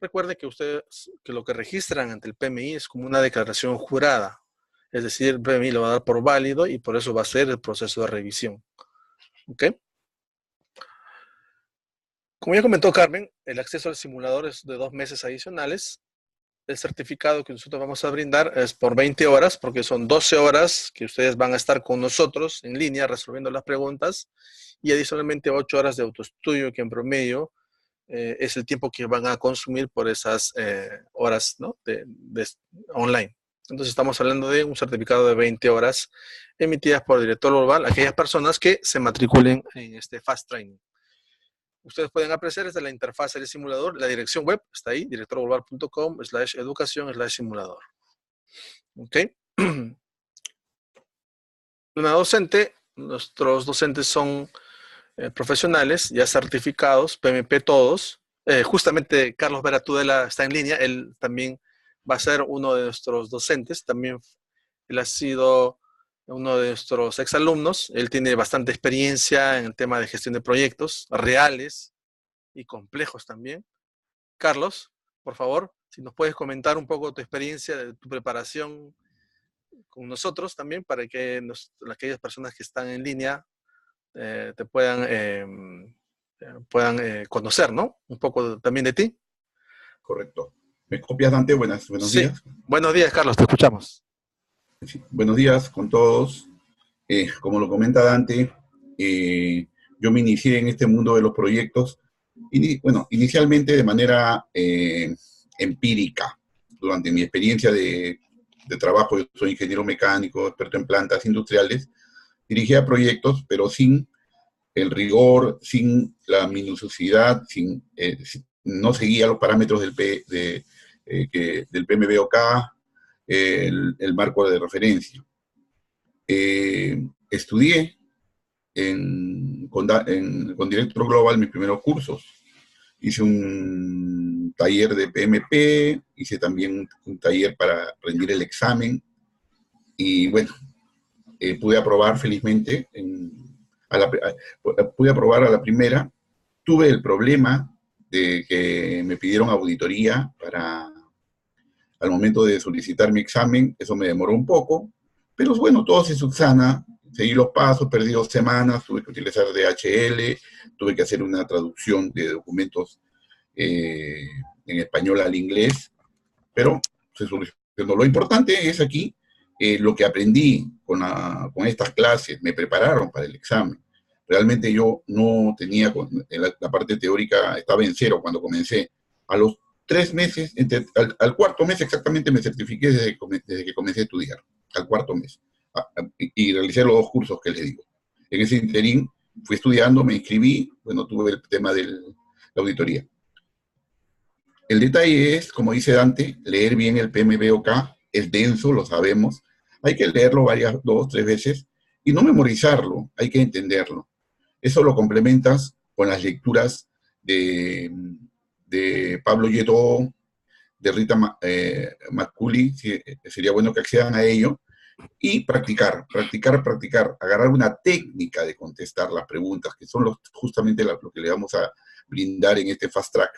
Recuerden que ustedes, que lo que registran ante el PMI es como una declaración jurada. Es decir, el PMI lo va a dar por válido y por eso va a ser el proceso de revisión. ¿Ok? Como ya comentó Carmen, el acceso al simulador es de 2 meses adicionales. El certificado que nosotros vamos a brindar es por 20 horas, porque son 12 horas que ustedes van a estar con nosotros en línea resolviendo las preguntas y adicionalmente 8 horas de autoestudio, que en promedio es el tiempo que van a consumir por esas horas, ¿no? de online. Entonces estamos hablando de un certificado de 20 horas emitidas por el director global a aquellas personas que se matriculen en este Fast Training. Ustedes pueden apreciar desde la interfaz del simulador, la dirección web está ahí, directorglobal.com/educación/simulador. ¿Ok? Una docente, nuestros docentes son profesionales, ya certificados, PMP todos. Justamente Carlos Vera Tudela está en línea, él también va a ser uno de nuestros docentes, también él ha sido uno de nuestros exalumnos, él tiene bastante experiencia en el tema de gestión de proyectos reales y complejos también. Carlos, por favor, si nos puedes comentar un poco tu experiencia, de tu preparación con nosotros también, para que aquellas personas que están en línea te puedan conocer, ¿no? Un poco también de ti. Correcto. ¿Me copias, Dante? Buenos Sí. días. Buenos días, Carlos, te escuchamos. Sí, buenos días con todos. Como lo comenta Dante, yo me inicié en este mundo de los proyectos, inicialmente de manera empírica. Durante mi experiencia de trabajo, yo soy ingeniero mecánico, experto en plantas industriales, dirigía proyectos, pero sin el rigor, sin la minuciosidad, no seguía los parámetros del PMBOK, el marco de referencia. Estudié con Director Global mis primeros cursos. Hice un taller de PMP, hice también un taller para rendir el examen y bueno, pude aprobar felizmente. Pude aprobar a la primera. Tuve el problema de que me pidieron auditoría al momento de solicitar mi examen. Eso me demoró un poco, pero bueno, todo se subsana. Seguí los pasos, perdí 2 semanas, tuve que utilizar DHL, tuve que hacer una traducción de documentos en español al inglés, pero se solucionó. Lo importante es aquí lo que aprendí con estas clases, me prepararon para el examen. Realmente yo no tenía, en la parte teórica estaba en cero cuando comencé. A los 3 meses, al cuarto mes exactamente me certifiqué desde que comencé a estudiar, al cuarto mes. Y realicé los 2 cursos que les digo. En ese interín fui estudiando, me inscribí, bueno, tuve el tema de la auditoría. El detalle es, como dice Dante, leer bien el PMBOK, es denso, lo sabemos, hay que leerlo varias, 2, 3 veces, y no memorizarlo, hay que entenderlo. Eso lo complementas con las lecturas de Pablo Lletó, de Rita Marculi, sería bueno que accedan a ello, y practicar, agarrar una técnica de contestar las preguntas, que son justamente lo que le vamos a brindar en este Fast Track.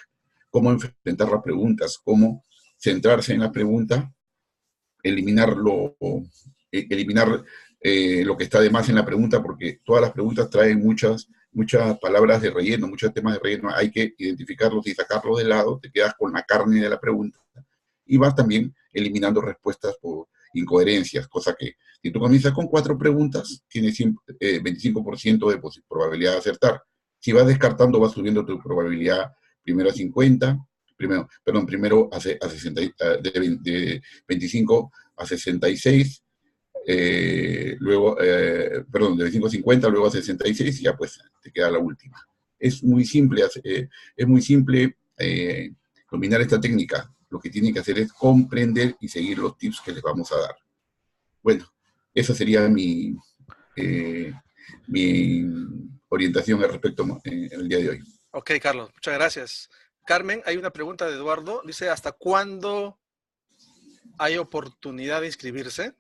Cómo enfrentar las preguntas, cómo centrarse en la pregunta, eliminar lo que está de más en la pregunta, porque todas las preguntas traen muchas palabras de relleno, muchos temas de relleno, hay que identificarlos y sacarlos de lado, te quedas con la carne de la pregunta, y vas también eliminando respuestas por incoherencias, cosa que si tú comienzas con 4 preguntas, tienes 25% de probabilidad de acertar. Si vas descartando, vas subiendo tu probabilidad primero a 50, primero a 60, de 25 a 66, luego, de 25 a 50, luego a 66, y ya pues te queda la última. Es muy simple dominar esta técnica. Lo que tienen que hacer es comprender y seguir los tips que les vamos a dar. Bueno, esa sería mi orientación al respecto en el día de hoy. Ok, Carlos, muchas gracias. Carmen, hay una pregunta de Eduardo. Dice, ¿hasta cuándo hay oportunidad de inscribirse?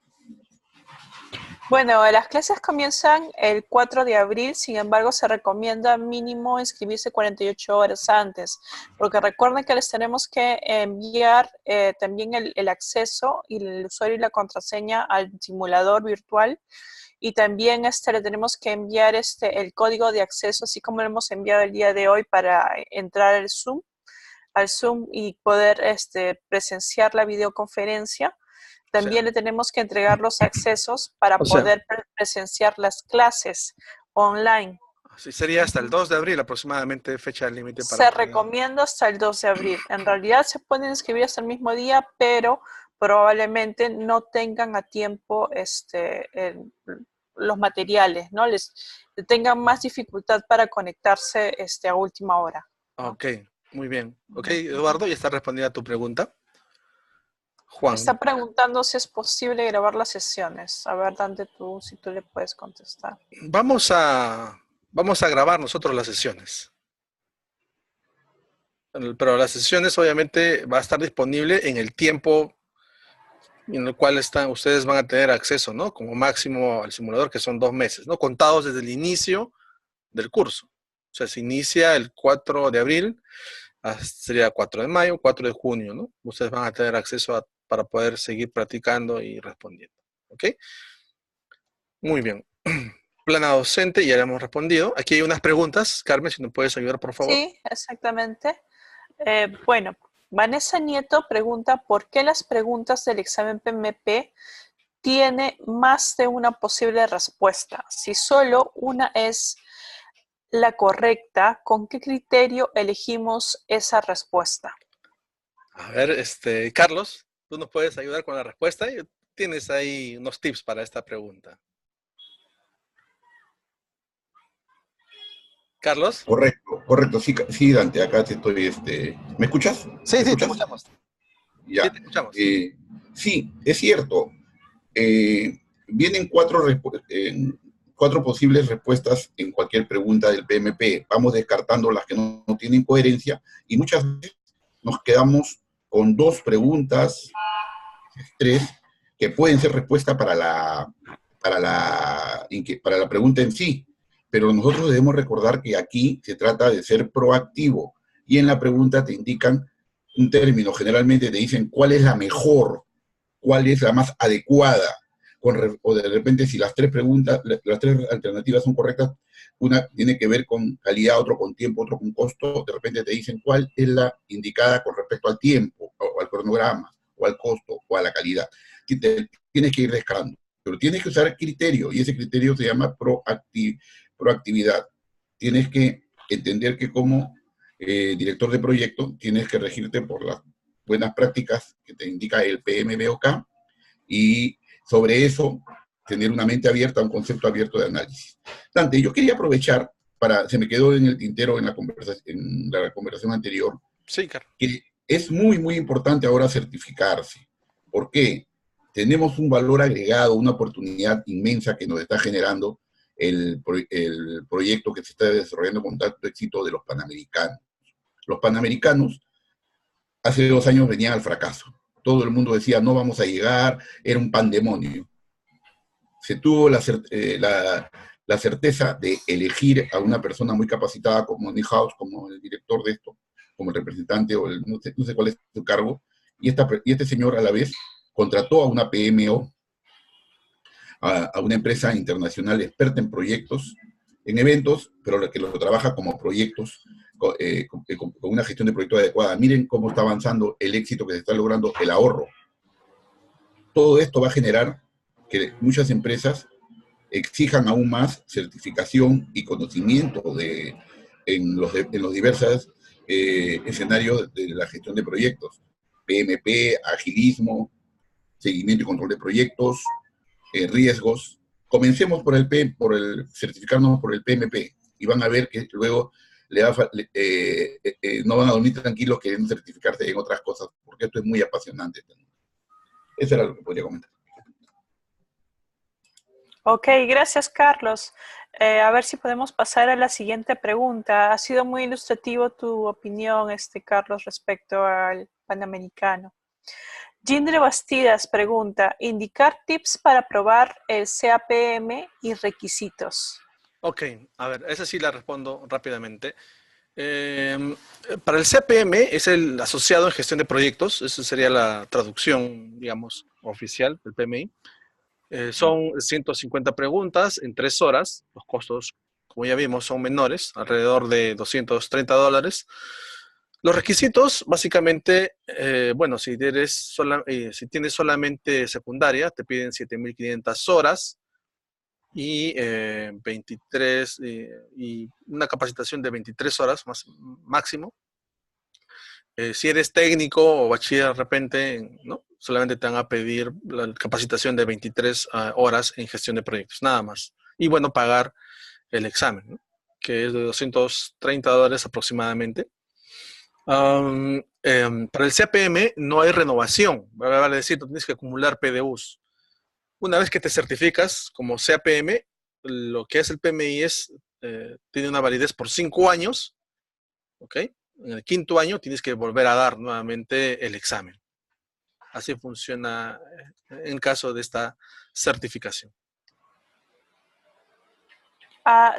Bueno, las clases comienzan el 4 de abril, sin embargo, se recomienda mínimo inscribirse 48 horas antes, porque recuerden que les tenemos que enviar también el acceso y el usuario y la contraseña al simulador virtual, y también le tenemos que enviar el código de acceso, así como lo hemos enviado el día de hoy para entrar al Zoom y poder presenciar la videoconferencia. También le tenemos que entregar los accesos para poder presenciar las clases online. Sí, sería hasta el 2 de abril aproximadamente fecha límite para... Se recomienda hasta el 2 de abril. En realidad se pueden inscribir hasta el mismo día, pero probablemente no tengan a tiempo los materiales, ¿no? Tengan más dificultad para conectarse a última hora, ¿no? Ok, muy bien. Ok, Eduardo, ya está respondida a tu pregunta. Juan. Está preguntando si es posible grabar las sesiones. A ver, Dante, si tú le puedes contestar. Vamos a grabar nosotros las sesiones. Pero las sesiones obviamente va a estar disponible en el tiempo en el cual ustedes van a tener acceso, ¿no? Como máximo al simulador, que son 2 meses, ¿no? Contados desde el inicio del curso. O sea, se inicia el 4 de abril, sería 4 de mayo, 4 de junio, ¿no? Ustedes van a tener acceso para poder seguir practicando y respondiendo, ¿ok? Muy bien. Plana docente, ya le hemos respondido. Aquí hay unas preguntas. Carmen, si nos puedes ayudar, por favor. Sí, exactamente. Bueno, Vanessa Nieto pregunta, ¿por qué las preguntas del examen PMP tiene más de una posible respuesta? Si solo una es la correcta, ¿con qué criterio elegimos esa respuesta? A ver, Carlos, tú nos puedes ayudar con la respuesta. Tienes ahí unos tips para esta pregunta. Carlos. Correcto, sí, Dante, acá te estoy, ¿me escuchas? Sí, te escuchamos. Ya. Sí, te escuchamos. Sí, es cierto. Vienen 4 posibles respuestas en cualquier pregunta del PMP. Vamos descartando las que no tienen coherencia y muchas veces nos quedamos con 2 preguntas, 3, que pueden ser respuesta para la pregunta en sí. Pero nosotros debemos recordar que aquí se trata de ser proactivo y en la pregunta te indican un término, generalmente te dicen cuál es la mejor, cuál es la más adecuada, o de repente si las 3 preguntas, las 3 alternativas son correctas, una tiene que ver con calidad, otro con tiempo, otro con costo, de repente te dicen cuál es la indicada con respecto al tiempo, o al cronograma, o al costo, o a la calidad. Tienes que ir descartando, pero tienes que usar criterio, y ese criterio se llama proactividad. Tienes que entender que como director de proyecto tienes que regirte por las buenas prácticas que te indica el PMBOK y sobre eso tener una mente abierta, un concepto abierto de análisis. Dante, yo quería aprovechar se me quedó en el tintero en la conversación anterior, Sí, Carlos. que es muy, muy importante ahora certificarse. ¿Por qué? Tenemos un valor agregado, una oportunidad inmensa que nos está generando el proyecto que se está desarrollando con tanto éxito de los Panamericanos. Los Panamericanos hace 2 años venían al fracaso. Todo el mundo decía, no vamos a llegar, era un pandemonio. Se tuvo la certeza de elegir a una persona muy capacitada como Neuhaus, como el director de esto, como el representante, o no sé cuál es su cargo, y este señor a la vez contrató a una PMO, a una empresa internacional experta en proyectos, en eventos, pero que lo trabaja como proyectos, con una gestión de proyectos adecuada. Miren cómo está avanzando el éxito que se está logrando, el ahorro. Todo esto va a generar que muchas empresas exijan aún más certificación y conocimiento en los diversos escenarios de la gestión de proyectos. PMP, agilismo, seguimiento y control de proyectos, riesgos. Comencemos por certificarnos por el PMP y van a ver que luego no van a dormir tranquilos queriendo certificarse en otras cosas, porque esto es muy apasionante. Eso era lo que podría comentar. Ok, gracias, Carlos. A ver si podemos pasar a la siguiente pregunta. Ha sido muy ilustrativo tu opinión, Carlos, respecto al Panamericano. Gindre Bastidas pregunta, indicar tips para probar el CAPM y requisitos. Ok, a ver, esa sí la respondo rápidamente. Para el CPM es el asociado en gestión de proyectos, esa sería la traducción, digamos, oficial del PMI. Son 150 preguntas en 3 horas, los costos, como ya vimos, son menores, alrededor de $230. Los requisitos, básicamente, bueno, si tienes solamente secundaria, te piden 7.500 horas, y 23 y una capacitación de 23 horas máximo. Si eres técnico o bachiller de repente, ¿no? Solamente te van a pedir la capacitación de 23 horas en gestión de proyectos, nada más. Y bueno, pagar el examen, ¿no? Que es de $230 aproximadamente. Para el CPM no hay renovación, vale decir, tú tienes que acumular PDUs. Una vez que te certificas como CAPM, lo que es el PMI tiene una validez por 5 años, ¿ok? En el 5.º año tienes que volver a dar nuevamente el examen. Así funciona en caso de esta certificación.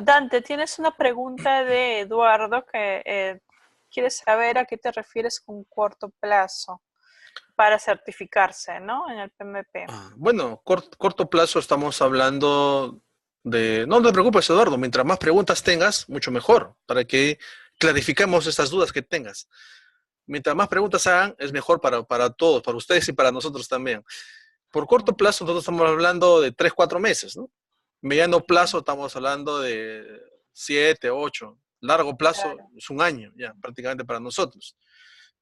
Dante, tienes una pregunta de Eduardo que quiere saber a qué te refieres con corto plazo para certificarse, ¿no? En el PMP. Bueno, corto plazo estamos hablando de... No te preocupes, Eduardo, mientras más preguntas tengas, mucho mejor, para que clarifiquemos estas dudas que tengas. Mientras más preguntas hagan, es mejor para todos, para ustedes y para nosotros también. Por corto plazo, nosotros estamos hablando de 3, 4 meses, ¿no? Mediano plazo, estamos hablando de 7, 8. Largo plazo, claro, es 1 año, ya, prácticamente para nosotros.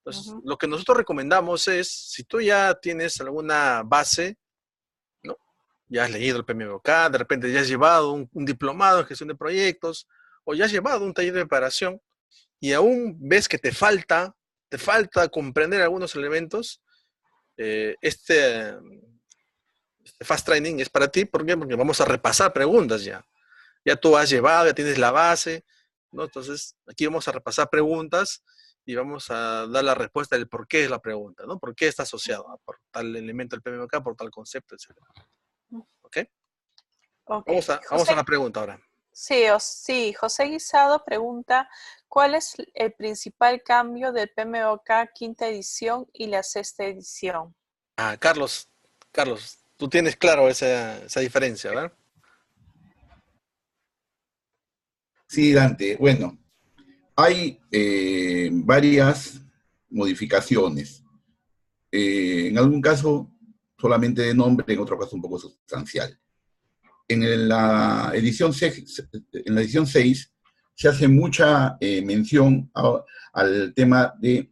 Entonces, lo que nosotros recomendamos es, si tú ya tienes alguna base, ¿no? Ya has leído el PMBOK, de repente ya has llevado un diplomado en gestión de proyectos, o ya has llevado un taller de preparación, y aún ves que te falta comprender algunos elementos, este Fast Training es para ti. ¿Por qué? Porque vamos a repasar preguntas ya. Ya tú has llevado, ya tienes la base, ¿no? Entonces, aquí vamos a repasar preguntas y vamos a dar la respuesta del por qué es la pregunta, ¿no? ¿Por qué está asociado por tal elemento del PMBOK, por tal concepto, etc.? ¿Ok? Okay. Vamos a la pregunta ahora. Sí, José Guisado pregunta, ¿cuál es el principal cambio del PMBOK 5ª edición y la 6ª edición? Carlos, tú tienes claro esa diferencia, ¿verdad? Sí, Dante. Bueno, hay varias modificaciones. En algún caso solamente de nombre, en otro caso un poco sustancial. la edición 6 se hace mucha mención al tema de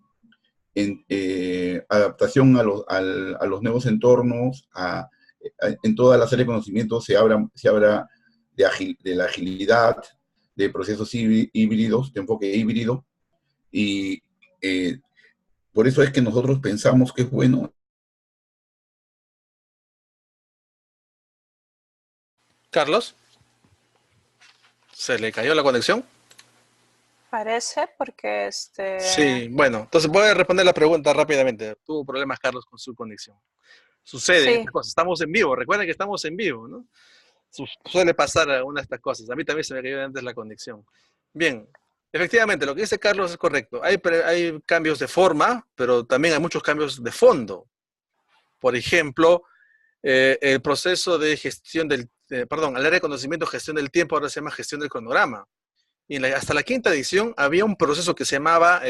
adaptación a los nuevos entornos, en toda la serie de conocimientos se habla de la agilidad, de procesos híbridos, de enfoque híbrido, y por eso es que nosotros pensamos que es bueno. Carlos, ¿se le cayó la conexión? Parece porque Sí, bueno, entonces voy a responder la pregunta rápidamente. Tuvo problemas Carlos con su conexión. Sucede sí. estas cosas, estamos en vivo, recuerden que estamos en vivo, ¿no? Suele pasar una de estas cosas. A mí también se me cayó antes la conexión. Bien, efectivamente, lo que dice Carlos es correcto. Hay cambios de forma, pero también hay muchos cambios de fondo. Por ejemplo, el proceso de gestión el área de conocimiento, gestión del tiempo, ahora se llama gestión del cronograma. Y hasta la quinta edición había un proceso que se llamaba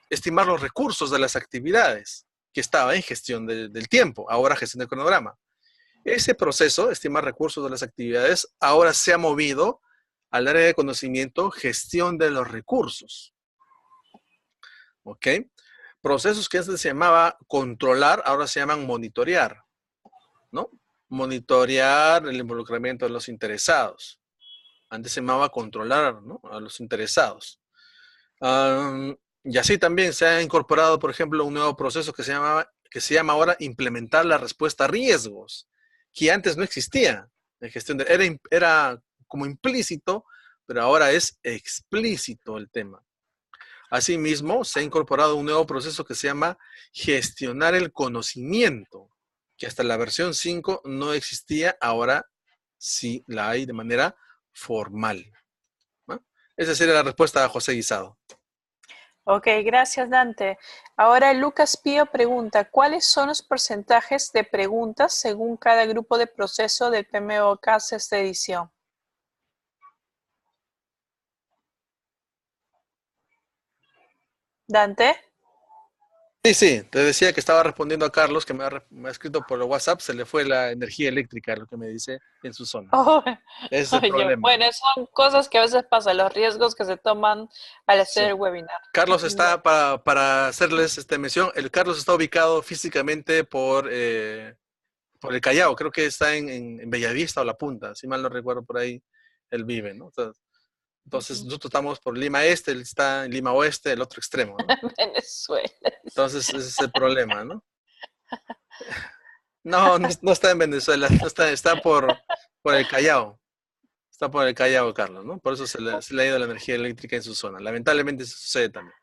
estimar los recursos de las actividades, que estaba en gestión del tiempo, ahora gestión del cronograma. Ese proceso, estimar recursos de las actividades, ahora se ha movido al área de conocimiento, gestión de los recursos. ¿Ok? Procesos que antes se llamaba controlar, ahora se llaman monitorear, ¿no? Monitorear el involucramiento de los interesados. Antes se llamaba controlar, ¿no?, a los interesados. Y así también se ha incorporado, por ejemplo, un nuevo proceso que se llama ahora implementar la respuesta a riesgos, que antes no existía. Era como implícito, pero ahora es explícito el tema. Asimismo, se ha incorporado un nuevo proceso que se llama gestionar el conocimiento, que hasta la versión 5 no existía, ahora sí la hay de manera formal, ¿no? Esa sería la respuesta a José Guisado. Ok, gracias Dante. Ahora Lucas Pío pregunta, ¿cuáles son los porcentajes de preguntas según cada grupo de proceso del PMBOK esta edición? Dante. Sí, te decía que estaba respondiendo a Carlos, que me ha escrito por el WhatsApp, se le fue la energía eléctrica, lo que me dice, en su zona. Oh, Ese es el problema. Bueno, son cosas que a veces pasan, los riesgos que se toman al hacer el webinar. Carlos está, para hacerles esta mención, Carlos está ubicado físicamente por el Callao, creo que está en Bellavista o La Punta, si mal no recuerdo, por ahí él vive, ¿no? Entonces nosotros estamos por Lima Este, él está en Lima Oeste, el otro extremo, ¿no? Venezuela. Entonces ese es el problema, ¿no? No está en Venezuela, está por el Callao. Está por el Callao, Carlos, ¿no? Por eso se le ha ido la energía eléctrica en su zona. Lamentablemente eso sucede también.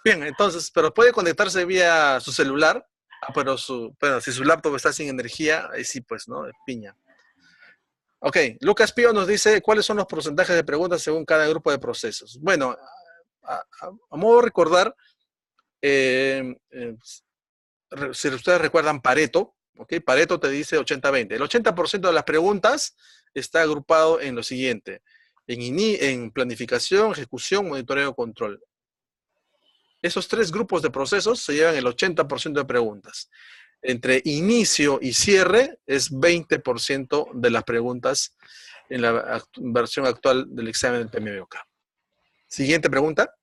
Bien, entonces, pero puede conectarse vía su celular, pero si su laptop está sin energía, ahí sí, pues, ¿no? Piña. Ok, Lucas Pío nos dice cuáles son los porcentajes de preguntas según cada grupo de procesos. Bueno, a modo de recordar, si ustedes recuerdan Pareto, ¿ok? Pareto te dice 80-20. El 80% de las preguntas está agrupado en lo siguiente: en planificación, ejecución, monitoreo, control. Esos tres grupos de procesos se llevan el 80% de preguntas. Entre inicio y cierre es 20% de las preguntas en la versión actual del examen del PMBOK. Siguiente pregunta.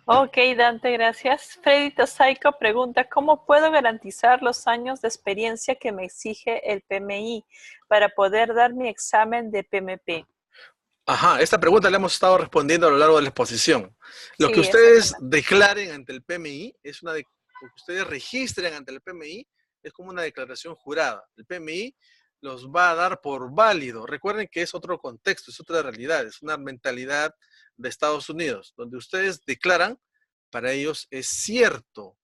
Ok, Dante, gracias. Freddy Tosaico pregunta, ¿cómo puedo garantizar los años de experiencia que me exige el PMI para poder dar mi examen de PMP? Ajá, esta pregunta la hemos estado respondiendo a lo largo de la exposición. Lo que Sí, ustedes declaren ante el PMI lo que ustedes registren ante el PMI es como una declaración jurada. El PMI los va a dar por válido. Recuerden que es otro contexto, es otra realidad, es una mentalidad de Estados Unidos, donde ustedes declaran, para ellos es cierto,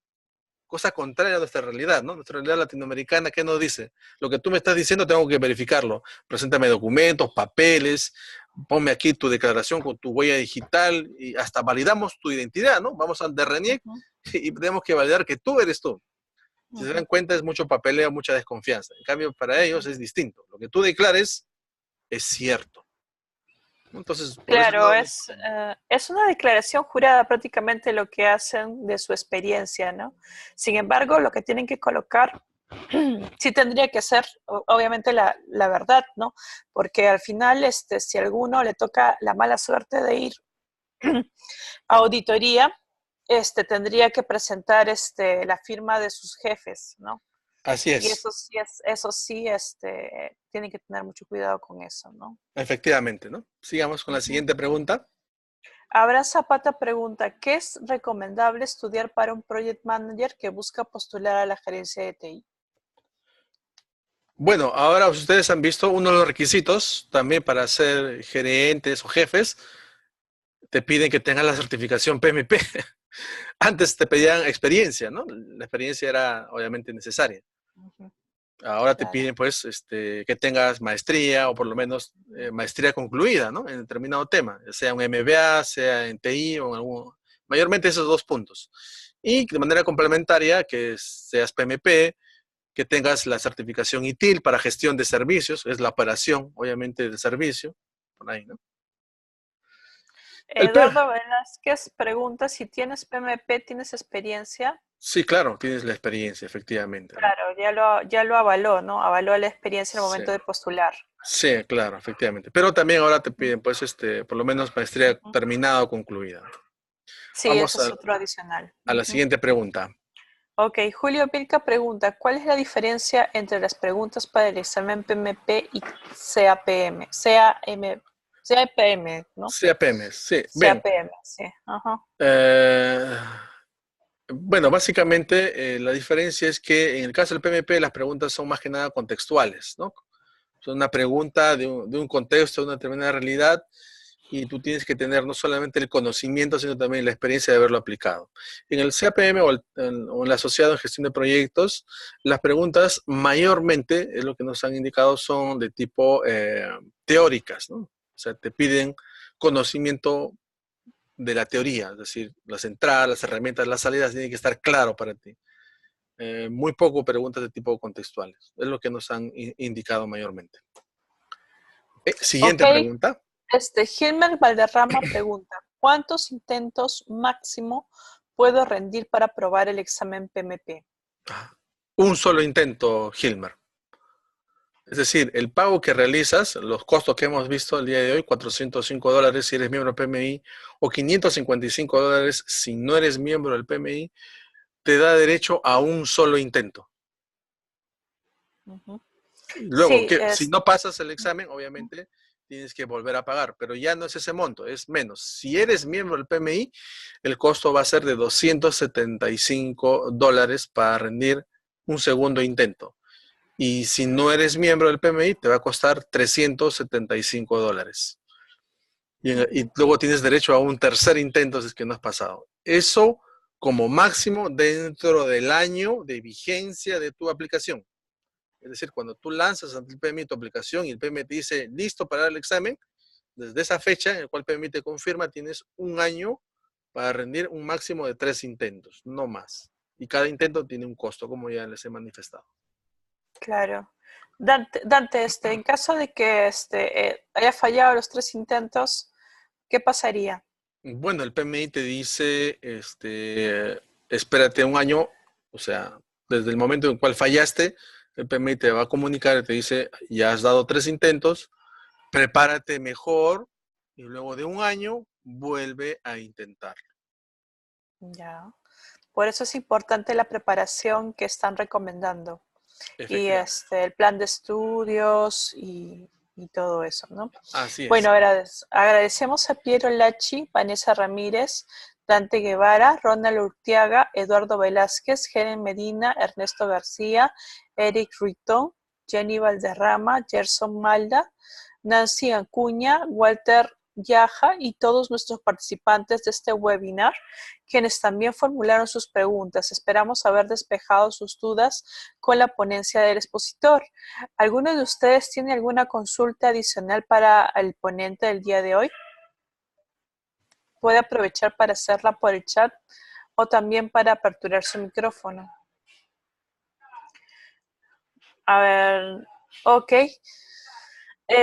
cosa contraria a nuestra realidad, ¿no? Nuestra realidad latinoamericana, ¿qué nos dice? Lo que tú me estás diciendo tengo que verificarlo. Preséntame documentos, papeles, ponme aquí tu declaración con tu huella digital y hasta validamos tu identidad, ¿no? Vamos al DRNIEC y tenemos que validar que tú eres tú. Si se dan cuenta, es mucho papeleo, mucha desconfianza. En cambio, para ellos es distinto. Lo que tú declares es cierto. Entonces, claro, es una declaración jurada prácticamente lo que hacen de su experiencia, ¿no? Sin embargo, lo que tienen que colocar sí tendría que ser, obviamente, la verdad, ¿no? Porque al final, si a alguno le toca la mala suerte de ir a auditoría, tendría que presentar la firma de sus jefes, ¿no? Así Y es, eso sí, tienen que tener mucho cuidado con eso, ¿no? efectivamente, ¿no? Sigamos con la Ujú. siguiente pregunta. Abraham Zapata pregunta, ¿qué es recomendable estudiar para un project manager que busca postular a la gerencia de TI? Bueno, ahora ustedes han visto uno de los requisitos también para ser gerentes o jefes, te piden que tengas la certificación PMP. Antes te pedían experiencia, ¿no? La experiencia era obviamente necesaria. Ujú, Ahora te claro. piden, pues, que tengas maestría o por lo menos maestría concluida, ¿no? En determinado tema, sea un MBA, sea en TI o en algún... Mayormente esos dos puntos. Y de manera complementaria, que seas PMP, que tengas la certificación ITIL para gestión de servicios, es la operación, obviamente, del servicio, por ahí, ¿no? El P Eduardo Velázquez pregunta si tienes PMP, ¿tienes experiencia? sí, claro, tienes la experiencia, efectivamente, ¿no? Claro, ya lo avaló, ¿no? Avaló la experiencia en el Sí, momento de postular. sí, claro, efectivamente. Pero también ahora te Ujú, piden, pues, por lo menos maestría ujú. terminada o concluida. Sí, Vamos eso es otro adicional. a la Ujú. siguiente pregunta. Ok, Julio Pilca pregunta, ¿cuál es la diferencia entre las preguntas para el examen PMP y CAPM? CAPM, ¿no? CAPM, sí. Bien, CAPM, sí. Ajá. eh, bueno, básicamente la diferencia es que en el caso del PMP las preguntas son más que nada contextuales, ¿no? Son una pregunta de un contexto, de una determinada realidad, y tú tienes que tener no solamente el conocimiento, sino también la experiencia de haberlo aplicado. En el CAPM o el asociado en gestión de proyectos, las preguntas mayormente, es lo que nos han indicado, son de tipo teóricas, ¿no? O sea, te piden conocimiento de la teoría, es decir, las entradas, las herramientas, las salidas tienen que estar claro para ti. Muy poco preguntas de tipo contextuales, es lo que nos han indicado mayormente. Ok, Siguiente pregunta. Gilmer Valderrama pregunta, ¿cuántos intentos máximo puedo rendir para aprobar el examen PMP? Un solo intento, Hilmer. Es decir, el pago que realizas, los costos que hemos visto el día de hoy, $405 si eres miembro del PMI o $555 si no eres miembro del PMI, te da derecho a un solo intento. Ujú. Luego, Sí, que si no pasas el examen, obviamente tienes que volver a pagar, pero ya no es ese monto, es menos. Si eres miembro del PMI, el costo va a ser de $275 para rendir un segundo intento. Y si no eres miembro del PMI, te va a costar $375. Y luego tienes derecho a un tercer intento si es que no has pasado. Eso como máximo dentro del año de vigencia de tu aplicación. Es decir, cuando tú lanzas ante el PMI tu aplicación y el PMI te dice listo para el examen, desde esa fecha en la cual el PMI te confirma, tienes un año para rendir un máximo de 3 intentos, no más. Y cada intento tiene un costo, como ya les he manifestado. claro. Dante, en caso de que haya fallado los 3 intentos, ¿qué pasaría? Bueno, el PMI te dice, espérate un año, o sea, desde el momento en el cual fallaste, el PMI te va a comunicar y te dice, ya has dado 3 intentos, prepárate mejor y luego de un año vuelve a intentar. Ya. Por eso es importante la preparación que están recomendando y Efectivamente. el plan de estudios y todo eso, ¿no? Así es. Bueno, agradecemos a Piero Lachi, Vanessa Ramírez, Dante Guevara, Ronald Urtiaga, Eduardo Velázquez, Helen Medina, Ernesto García, Eric Ruitón, Jenny Valderrama, Gerson Malda, Nancy Acuña, Walter Yaja y todos nuestros participantes de este webinar, quienes también formularon sus preguntas. Esperamos haber despejado sus dudas con la ponencia del expositor. ¿Alguno de ustedes tiene alguna consulta adicional para el ponente del día de hoy? Puede aprovechar para hacerla por el chat o también para aperturar su micrófono. A ver, ok.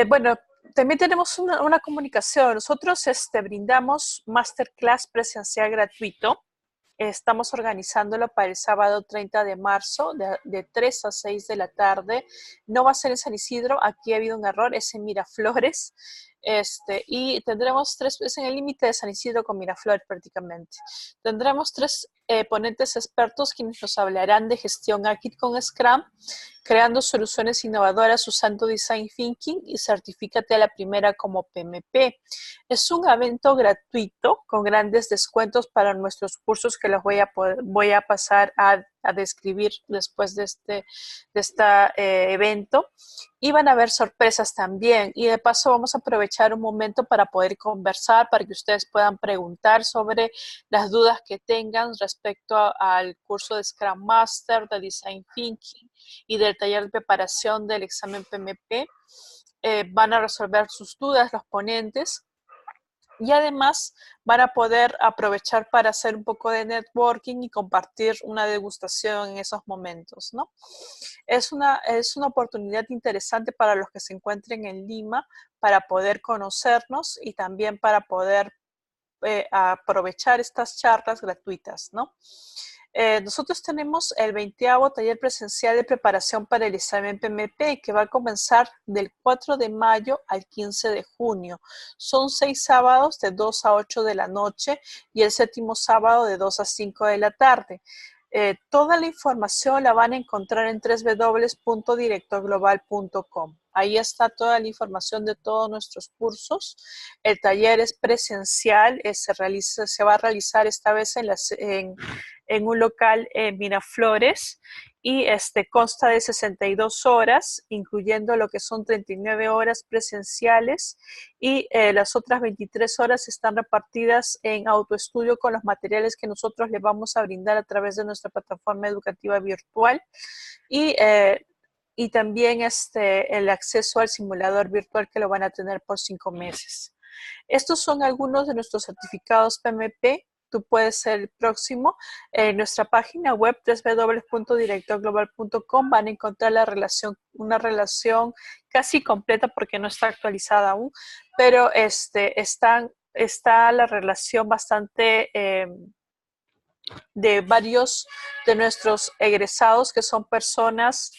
Bueno, también tenemos una comunicación. Nosotros brindamos masterclass presencial gratuito estamos organizándolo para el sábado 30 de marzo, de 3 a 6 de la tarde. No va a ser en San Isidro, aquí ha habido un error, es en Miraflores. Y tendremos es en el límite de San Isidro con Miraflores prácticamente. Tendremos 3 ponentes expertos quienes nos hablarán de gestión ágil con Scrum, creando soluciones innovadoras usando Design Thinking y certifícate a la primera como PMP. Es un evento gratuito con grandes descuentos para nuestros cursos que los voy a pasar a describir después de este evento. Y van a haber sorpresas también. Y de paso vamos a aprovechar un momento para poder conversar, para que ustedes puedan preguntar sobre las dudas que tengan respecto al curso de Scrum Master, de Design Thinking y del taller de preparación del examen PMP. Van a resolver sus dudas los ponentes. Y además van a poder aprovechar para hacer un poco de networking y compartir una degustación en esos momentos, ¿no? Es una oportunidad interesante para los que se encuentren en Lima para poder conocernos y también para poder aprovechar estas charlas gratuitas, ¿no? Nosotros tenemos el 20º taller presencial de preparación para el examen PMP que va a comenzar del 4 de mayo al 15 de junio. Son 6 sábados de 2 a 8 de la noche y el 7º sábado de 2 a 5 de la tarde. Toda la información la van a encontrar en www.directorglobal.com. Ahí está toda la información de todos nuestros cursos. El taller es presencial, se va a realizar esta vez en un local en Miraflores y consta de 62 horas, incluyendo lo que son 39 horas presenciales y las otras 23 horas están repartidas en autoestudio con los materiales que nosotros les vamos a brindar a través de nuestra plataforma educativa virtual y también el acceso al simulador virtual que lo van a tener por 5 meses. Estos son algunos de nuestros certificados PMP. Tú puedes ser el próximo. En nuestra página web www.directorglobal.com van a encontrar una relación casi completa porque no está actualizada aún, pero está la relación bastante de varios de nuestros egresados que son personas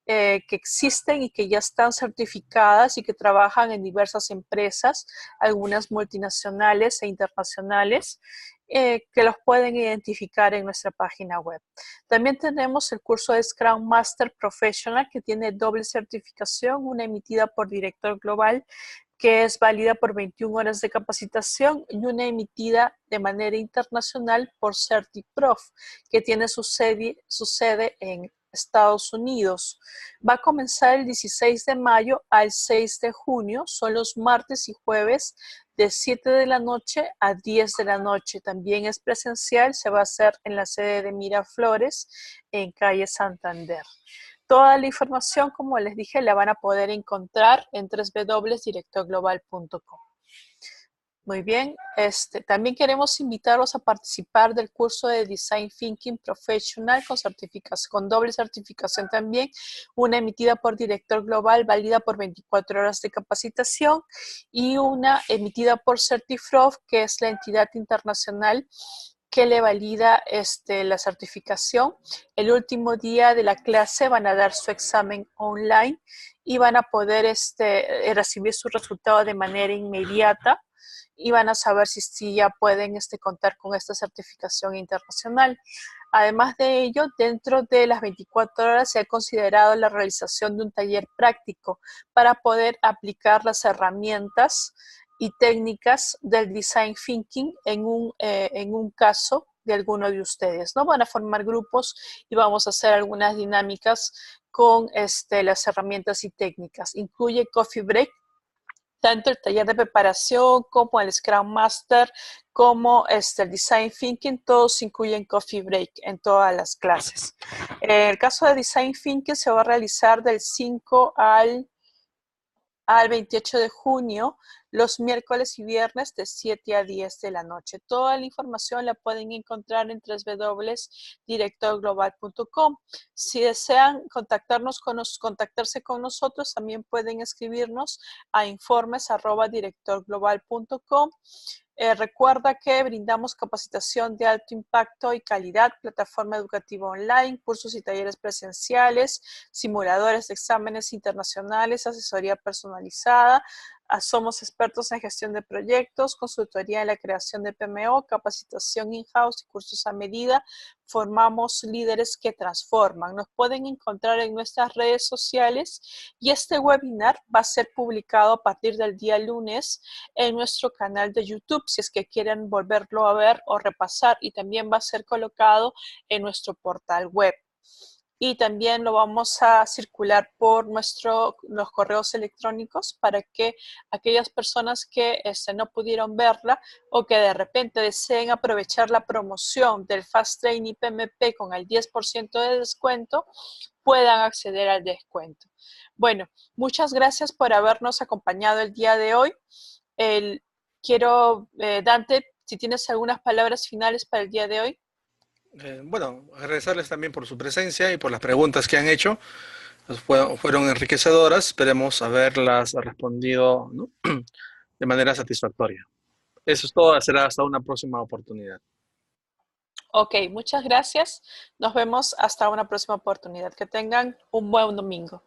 que existen y que ya están certificadas y que trabajan en diversas empresas, algunas multinacionales e internacionales, que los pueden identificar en nuestra página web. También tenemos el curso de Scrum Master Professional que tiene doble certificación, una emitida por Director Global que es válida por 21 horas de capacitación y una emitida de manera internacional por CertiProf, que tiene su sede en Estados Unidos. Va a comenzar el 16 de mayo al 6 de junio, son los martes y jueves de 7 de la noche a 10 de la noche. También es presencial, se va a hacer en la sede de Miraflores, en calle Santander. Toda la información, como les dije, la van a poder encontrar en www.directorglobal.com. Muy bien, también queremos invitarlos a participar del curso de Design Thinking Professional con doble certificación también, una emitida por Director Global, válida por 24 horas de capacitación, y una emitida por CertiProf, que es la entidad internacional que le valida la certificación. El último día de la clase van a dar su examen online y van a poder recibir su resultado de manera inmediata y van a saber si ya pueden contar con esta certificación internacional. Además de ello, dentro de las 24 horas se ha considerado la realización de un taller práctico para poder aplicar las herramientas y técnicas del Design Thinking en un caso de alguno de ustedes, ¿no? Van a formar grupos y vamos a hacer algunas dinámicas con las herramientas y técnicas. Incluye Coffee Break, tanto el taller de preparación como el Scrum Master, como el Design Thinking, todos incluyen Coffee Break en todas las clases. El caso de Design Thinking se va a realizar del 5 al 28 de junio. los miércoles y viernes de 7 a 10 de la noche. Toda la información la pueden encontrar en www.directorglobal.com. Si desean contactarse con nosotros, también pueden escribirnos a informes@directorglobal.com. Recuerda que brindamos capacitación de alto impacto y calidad, plataforma educativa online, cursos y talleres presenciales, simuladores de exámenes internacionales, asesoría personalizada. Somos expertos en gestión de proyectos, consultoría en la creación de PMO, capacitación in-house y cursos a medida. Formamos líderes que transforman. Nos pueden encontrar en nuestras redes sociales y este webinar va a ser publicado a partir del día lunes en nuestro canal de YouTube, si es que quieren volverlo a ver o repasar, y también va a ser colocado en nuestro portal web. Y también lo vamos a circular por los correos electrónicos para que aquellas personas que no pudieron verla o que de repente deseen aprovechar la promoción del Fast Training PMP con el 10% de descuento, puedan acceder al descuento. Bueno, muchas gracias por habernos acompañado el día de hoy. Dante, si tienes algunas palabras finales para el día de hoy. Bueno, agradecerles también por su presencia y por las preguntas que han hecho. Fueron enriquecedoras. Esperemos haberlas respondido, ¿no?, de manera satisfactoria. Eso es todo. Será hasta una próxima oportunidad. Ok, muchas gracias. Nos vemos hasta una próxima oportunidad. Que tengan un buen domingo.